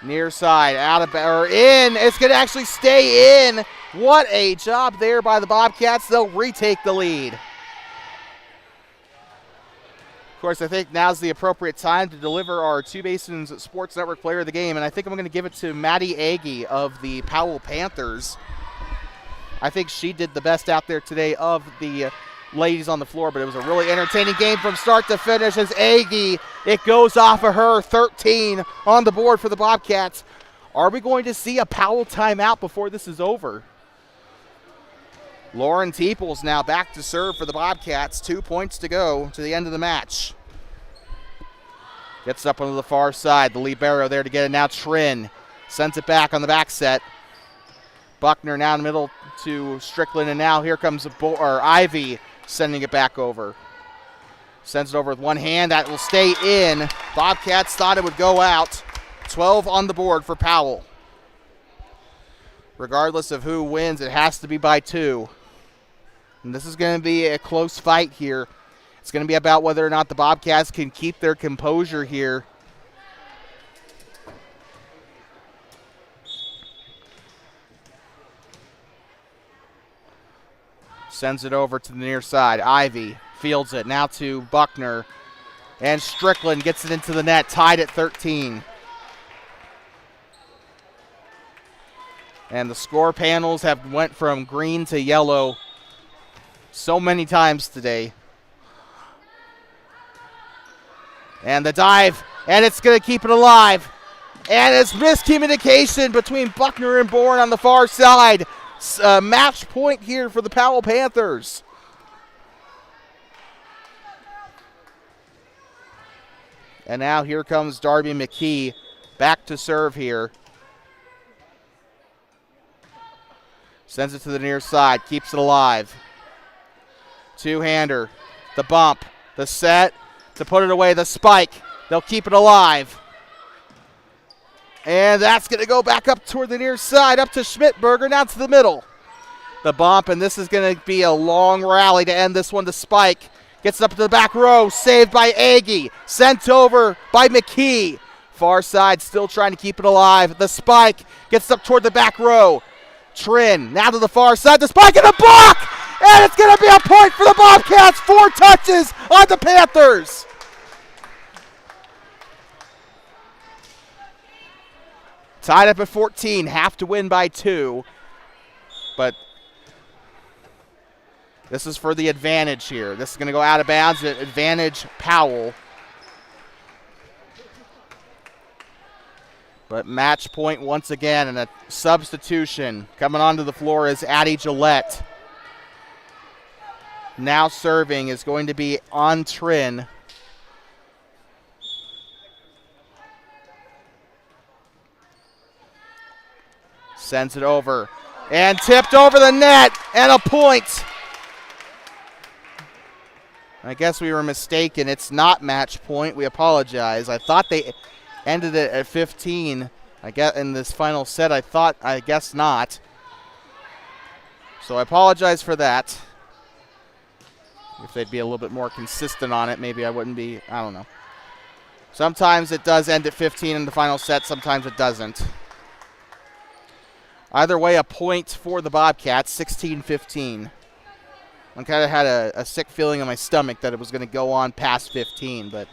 Near side, out of or in. It's going to actually stay in. What a job there by the Bobcats. They'll retake the lead. Of course, I think now's the appropriate time to deliver our Two Basins Sports Network player of the game, and I think I'm going to give it to Maddie Agee of the Powell Panthers. I think she did the best out there today of the ladies on the floor, but it was a really entertaining game from start to finish as Agee, it goes off of her, 13 on the board for the Bobcats. Are we going to see a Powell timeout before this is over? Lauren Teeples now back to serve for the Bobcats. 2 points to go to the end of the match. Gets up onto the far side. The libero there to get it now. Trin sends it back on the back set. Buckner now in the middle to Strickland, and now here comes Ivy sending it back over. Sends it over with one hand. That will stay in. Bobcats thought it would go out. 12 on the board for Powell. Regardless of who wins, it has to be by 2. And this is going to be a close fight here. It's going to be about whether or not the Bobcats can keep their composure here. Sends it over to the near side. Ivy fields it now to Buckner. And Strickland gets it into the net, tied at 13. And the score panels have went from green to yellow so many times today. And the dive, and it's going to keep it alive. And it's miscommunication between Buckner and Bourne on the far side. Match point here for the Powell Panthers. And now here comes Darby McKee back to serve here. Sends it to the near side, keeps it alive. Two-hander, the bump, the set, to put it away, the spike. They'll keep it alive. And that's going to go back up toward the near side, up to Schmidtberger, now to the middle. The bump, and this is going to be a long rally to end this one. The spike gets up to the back row, saved by Agee, sent over by McKee. Far side still trying to keep it alive. The spike gets up toward the back row. Trin now to the far side, the spike and the block! And it's going to be a point for the Bobcats. 4 touches on the Panthers. Tied up at 14, have to win by 2. But this is for the advantage here. This is going to go out of bounds at advantage Powell. But match point once again, and a substitution. Coming onto the floor is Addie Gillette. Now serving is going to be on Trin. Sends it over. And tipped over the net, and a point. I guess we were mistaken. It's not match point. We apologize. I thought they ended it at 15. I guess in this final set, I guess not. So I apologize for that. If they'd be a little bit more consistent on it, maybe I wouldn't be, I don't know. Sometimes it does end at 15 in the final set, sometimes it doesn't. Either way, a point for the Bobcats, 16-15. I kind of had a sick feeling in my stomach that it was going to go on past 15, but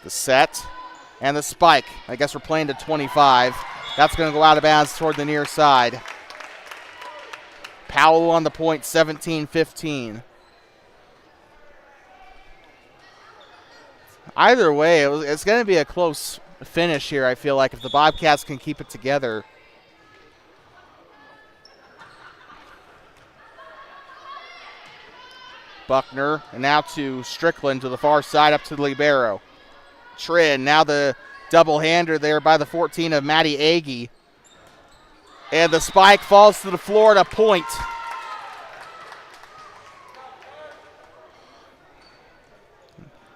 the set and the spike. I guess we're playing to 25. That's going to go out of bounds toward the near side. Powell on the point, 17-15. Either way, it's going to be a close finish here, I feel like, if the Bobcats can keep it together. Buckner, and now to Strickland to the far side, up to the libero. Trin, now the double-hander there by the 14 of Maddie Agee. And the spike falls to the floor to point.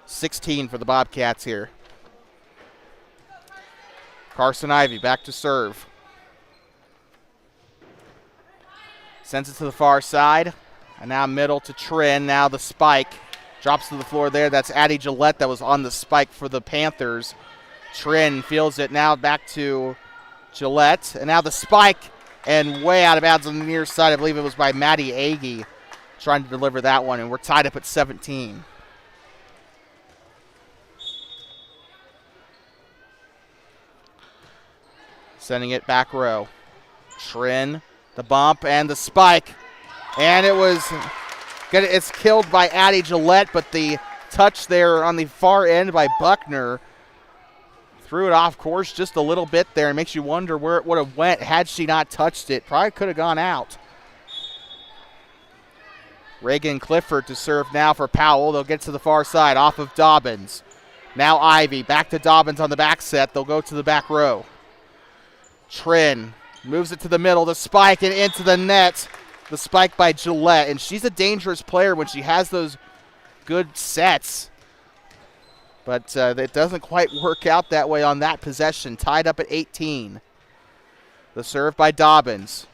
.16 for the Bobcats here. Carson Ivey back to serve. Sends it to the far side. And now middle to Trin. Now the spike drops to the floor there. That's Addie Gillette that was on the spike for the Panthers. Trin feels it now back to Gillette. And now the spike and way out of bounds on the near side. I believe it was by Maddie Agee trying to deliver that one. And we're tied up at 17. Sending it back row. Trin, the bump, and the spike. And it's killed by Addie Gillette, but the touch there on the far end by Buckner threw it off course just a little bit there. It makes you wonder where it would have went had she not touched it. Probably could have gone out. Reagan Clifford to serve now for Powell. They'll get to the far side off of Dobbins. Now Ivy back to Dobbins on the back set. They'll go to the back row. Trin moves it to the middle. The spike and into the net. The spike by Gillette, and she's a dangerous player when she has those good sets. But it doesn't quite work out that way on that possession. Tied up at 18. The serve by Dobbins.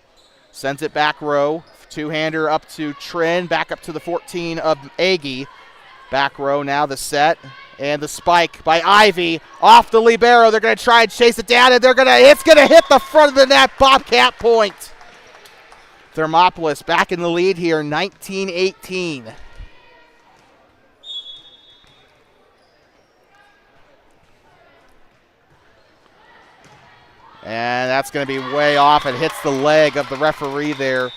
Sends it back row. Two-hander up to Trin. Back up to the 14 of Agee. Back row now the set. And the spike by Ivy off the libero. They're going to try and chase it down, and it's going to hit the front of the net. Bobcat point. Thermopolis back in the lead here, 19-18. And that's going to be way off. It hits the leg of the referee there.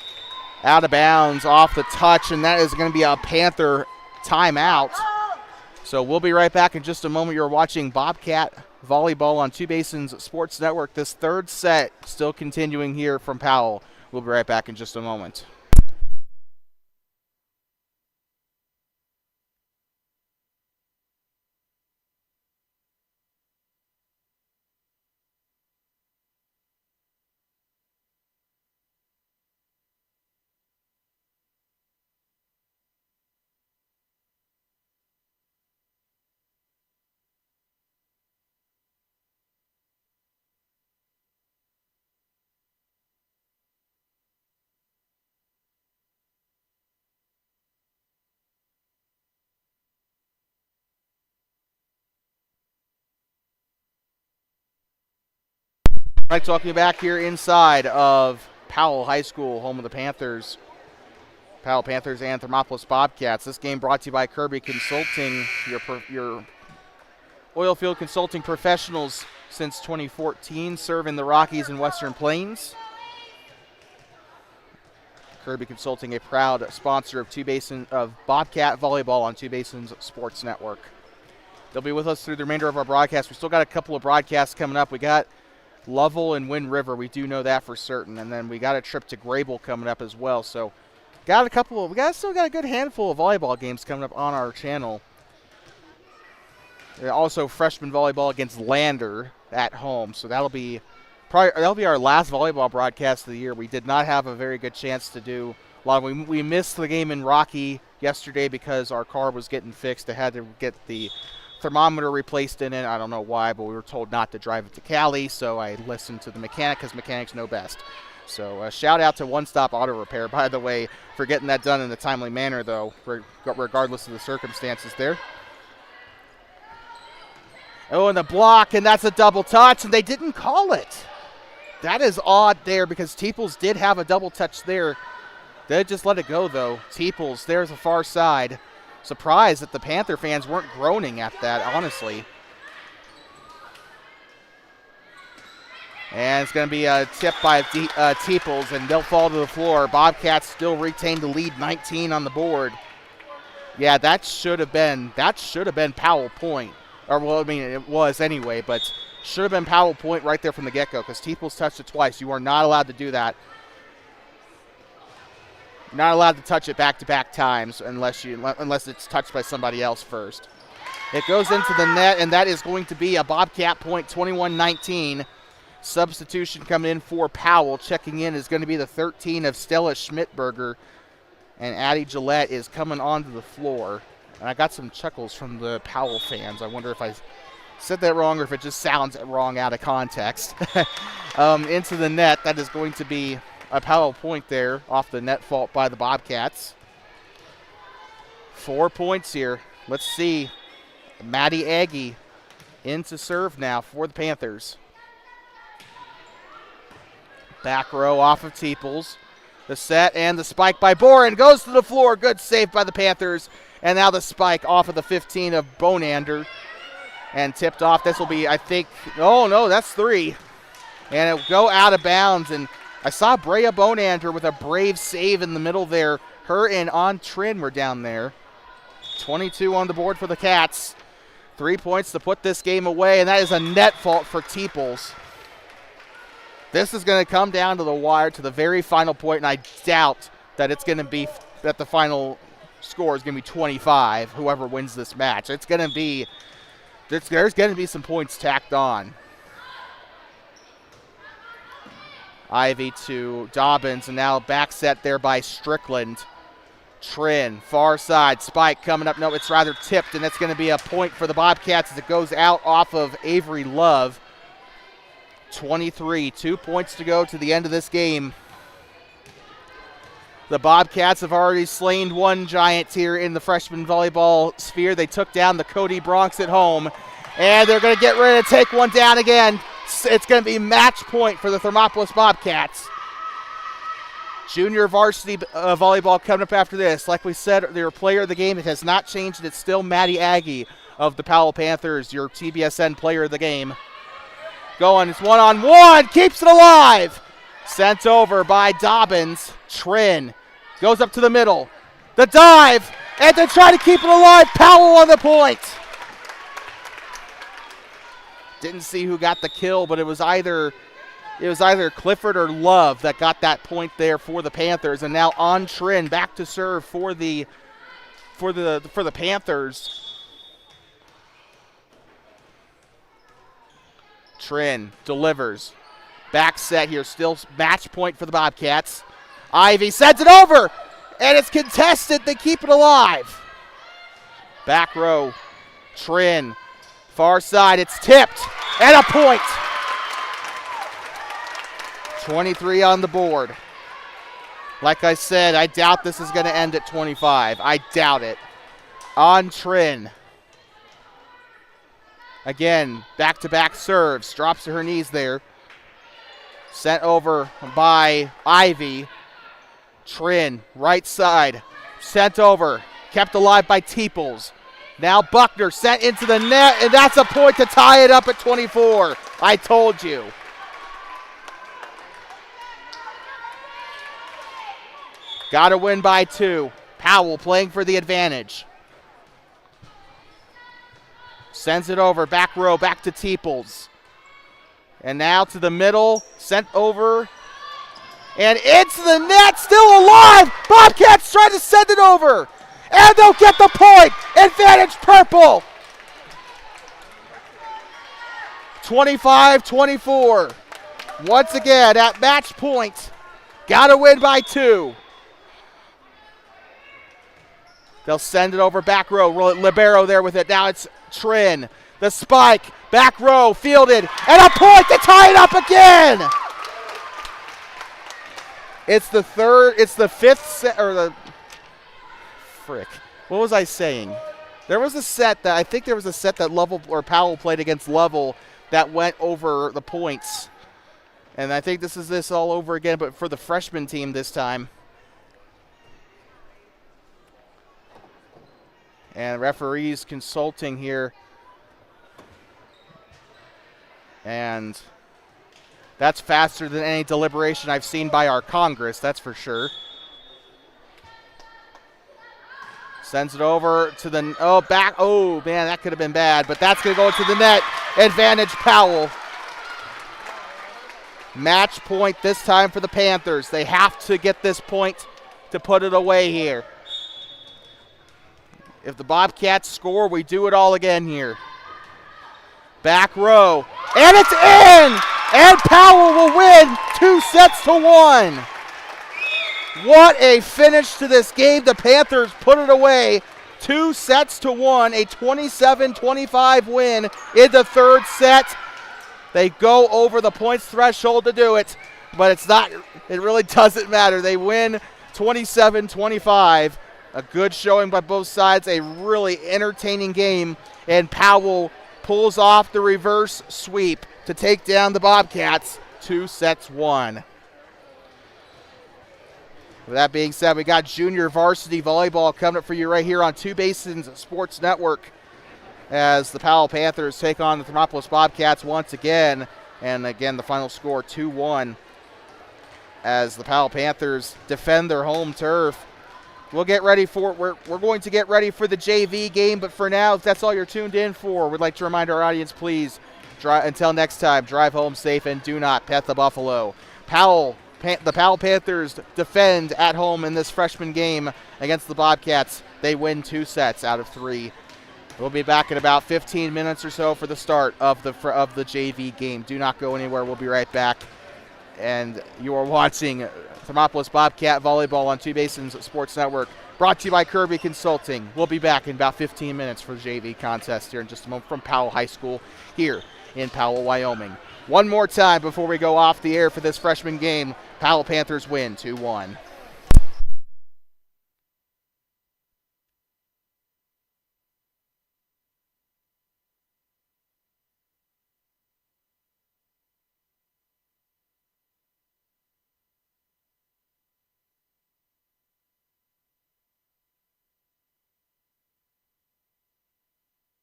Out of bounds, off the touch, and that is going to be a Panther timeout. So we'll be right back in just a moment. You're watching Bobcat Volleyball on Two Basins Sports Network. This third set still continuing here from Powell. We'll be right back in just a moment. All right, talking back here inside of Powell High School, home of the Panthers. Powell Panthers and Thermopolis Bobcats. This game brought to you by Kirby Consulting, your oil field consulting professionals since 2014, serving the Rockies and Western Plains. Kirby Consulting, a proud sponsor of Bobcat Volleyball on Two Basins Sports Network. They'll be with us through the remainder of our broadcast. We still got a couple of broadcasts coming up. We got Lovell and Wind River, we do know that for certain. And then we got a trip to Grable coming up as well. So still got a good handful of volleyball games coming up on our channel. Also freshman volleyball against Lander at home. So that'll be our last volleyball broadcast of the year. We did not have a very good chance to do a lot of, we missed the game in Rocky yesterday because our car was getting fixed. They had to get the thermometer replaced in it. I don't know why, but we were told not to drive it to Cali, so I listened to the mechanic because mechanics know best. So shout out to One Stop Auto Repair, by the way, for getting that done in a timely manner, though, regardless of the circumstances there. Oh, and the block, and that's a double touch, and they didn't call it. That is odd there because Teeples did have a double touch there. They just let it go, though. Teeples, there's the far side. Surprised that the Panther fans weren't groaning at that, honestly. And it's going to be a tip by Teeples, and they'll fall to the floor. Bobcats still retain the lead, 19 on the board. Yeah, that should have been Powell point. Or, well, I mean, it was anyway, but Should have been Powell point right there from the get-go because Teeples touched it twice. You are not allowed to do that. You're not allowed to touch it back-to-back times unless it's touched by somebody else first. It goes into the net, and that is going to be a Bobcat point, 21-19. Substitution coming in for Powell. Checking in is going to be the 13 of Stella Schmidtberger. And Addie Gillette is coming onto the floor. And I got some chuckles from the Powell fans. I wonder if I said that wrong or if it just sounds wrong out of context. Into the net, that is going to be a Powell point there off the net fault by the Bobcats. 4 points here. Let's see. Maddie Aggie in to serve now for the Panthers. Back row off of Teeples. The set and the spike by Boren goes to the floor. Good save by the Panthers. And now the spike off of the 15 of Bonander. And tipped off. This will be, I think, oh no, that's 3. And it will go out of bounds. And I saw Brea Bonander with a brave save in the middle there. Her and On Trin were down there. 22 on the board for the Cats. 3 points to put this game away, and that is a net fault for Teeples. This is going to come down to the wire to the very final point, and I doubt that it's going to be that the final score is going to be 25, whoever wins this match. It's going to be, there's going to be some points tacked on. Ivy to Dobbins, and now back set there by Strickland. Trin, far side, spike coming up. No, it's rather tipped, and it's going to be a point for the Bobcats as it goes out off of Avery Love. 23, 2 points to go to the end of this game. The Bobcats have already slain one giant here in the freshman volleyball sphere. They took down the Cody Bronx at home, and they're going to get ready to take one down again. It's going to be match point for the Thermopolis Bobcats. Junior varsity volleyball coming up after this. Like we said, their player of the game, it has not changed. It's still Maddie Aggie of the Powell Panthers, your TBSN player of the game. Going, it's one-on-one, keeps it alive. Sent over by Dobbins. Trin goes up to the middle. The dive, and they try to keep it alive. Powell on the point. Didn't see who got the kill, but it was either Clifford or Love that got that point there for the Panthers, and now On Trin back to serve for the Panthers. Trin delivers. Back set here, still match point for the Bobcats. Ivy sends it over, and it's contested. They keep it alive. Back row, Trin, far side, it's tipped, and a point. 23 on the board. Like I said, I doubt this is going to end at 25. I doubt it. On Trin. Again, back-to-back serves. Drops to her knees there. Sent over by Ivy. Trin, right side. Sent over. Kept alive by Teeples. Now Buckner sent into the net, and that's a point to tie it up at 24. I told you. Got to win by 2. Powell playing for the advantage. Sends it over, back row, back to Teeples. And now to the middle, sent over. And into the net, still alive! Bobcats trying to send it over. And they'll get the point! Advantage purple! 25-24. Once again, at match point. Got to win by 2. They'll send it over back row. Libero there with it. Now it's Trin. The spike. Back row. Fielded. And a point to tie it up again. It's the fifth set. Or the. Frick. What was I saying? There was a set that. I think there was a set that Lovell or Powell played against Lovell that went over the points. And I think this is this all over again, but for the freshman team this time. And referees consulting here. And that's faster than any deliberation I've seen by our Congress, that's for sure. Sends it over to the, back. Oh, man, that could have been bad, but that's going to go to the net. Advantage Powell. Match point this time for the Panthers. They have to get this point to put it away here. If the Bobcats score, we do it all again here. Back row, and it's in! And Powell will win 2-1. What a finish to this game. The Panthers put it away 2-1, a 27-25 win in the third set. They go over the points threshold to do it, but it really doesn't matter. They win 27-25. A good showing by both sides, a really entertaining game, and Powell pulls off the reverse sweep to take down the Bobcats 2-1. With that being said, we got junior varsity volleyball coming up for you right here on Two Basins Sports Network as the Powell Panthers take on the Thermopolis Bobcats once again. And again, the final score 2-1 as the Powell Panthers defend their home turf. We'll get ready for we're going to get ready for the JV game, but for now, if that's all you're tuned in for, we'd like to remind our audience, please, until next time, drive home safe and do not pet the buffalo. The Powell Panthers defend at home in this freshman game against the Bobcats. They win 2 sets out of 3. We'll be back in about 15 minutes or so for the start of the JV game. Do not go anywhere. We'll be right back. And you are watching Thermopolis Bobcat Volleyball on Two Basins Sports Network, brought to you by Kirby Consulting. We'll be back in about 15 minutes for the JV contest here in just a moment from Powell High School here in Powell, Wyoming. One more time before we go off the air for this freshman game. Powell Panthers win 2-1.